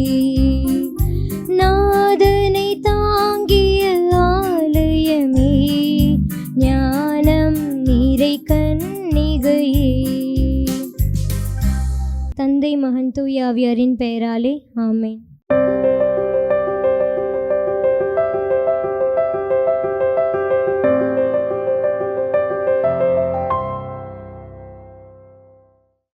நாதனை தாங்கிய ஆலயமே. ஞானம் நீரை கன்னிகையே. தந்தை, மகன், தூய ஆவியாரின் பெயராலே ஆமென்.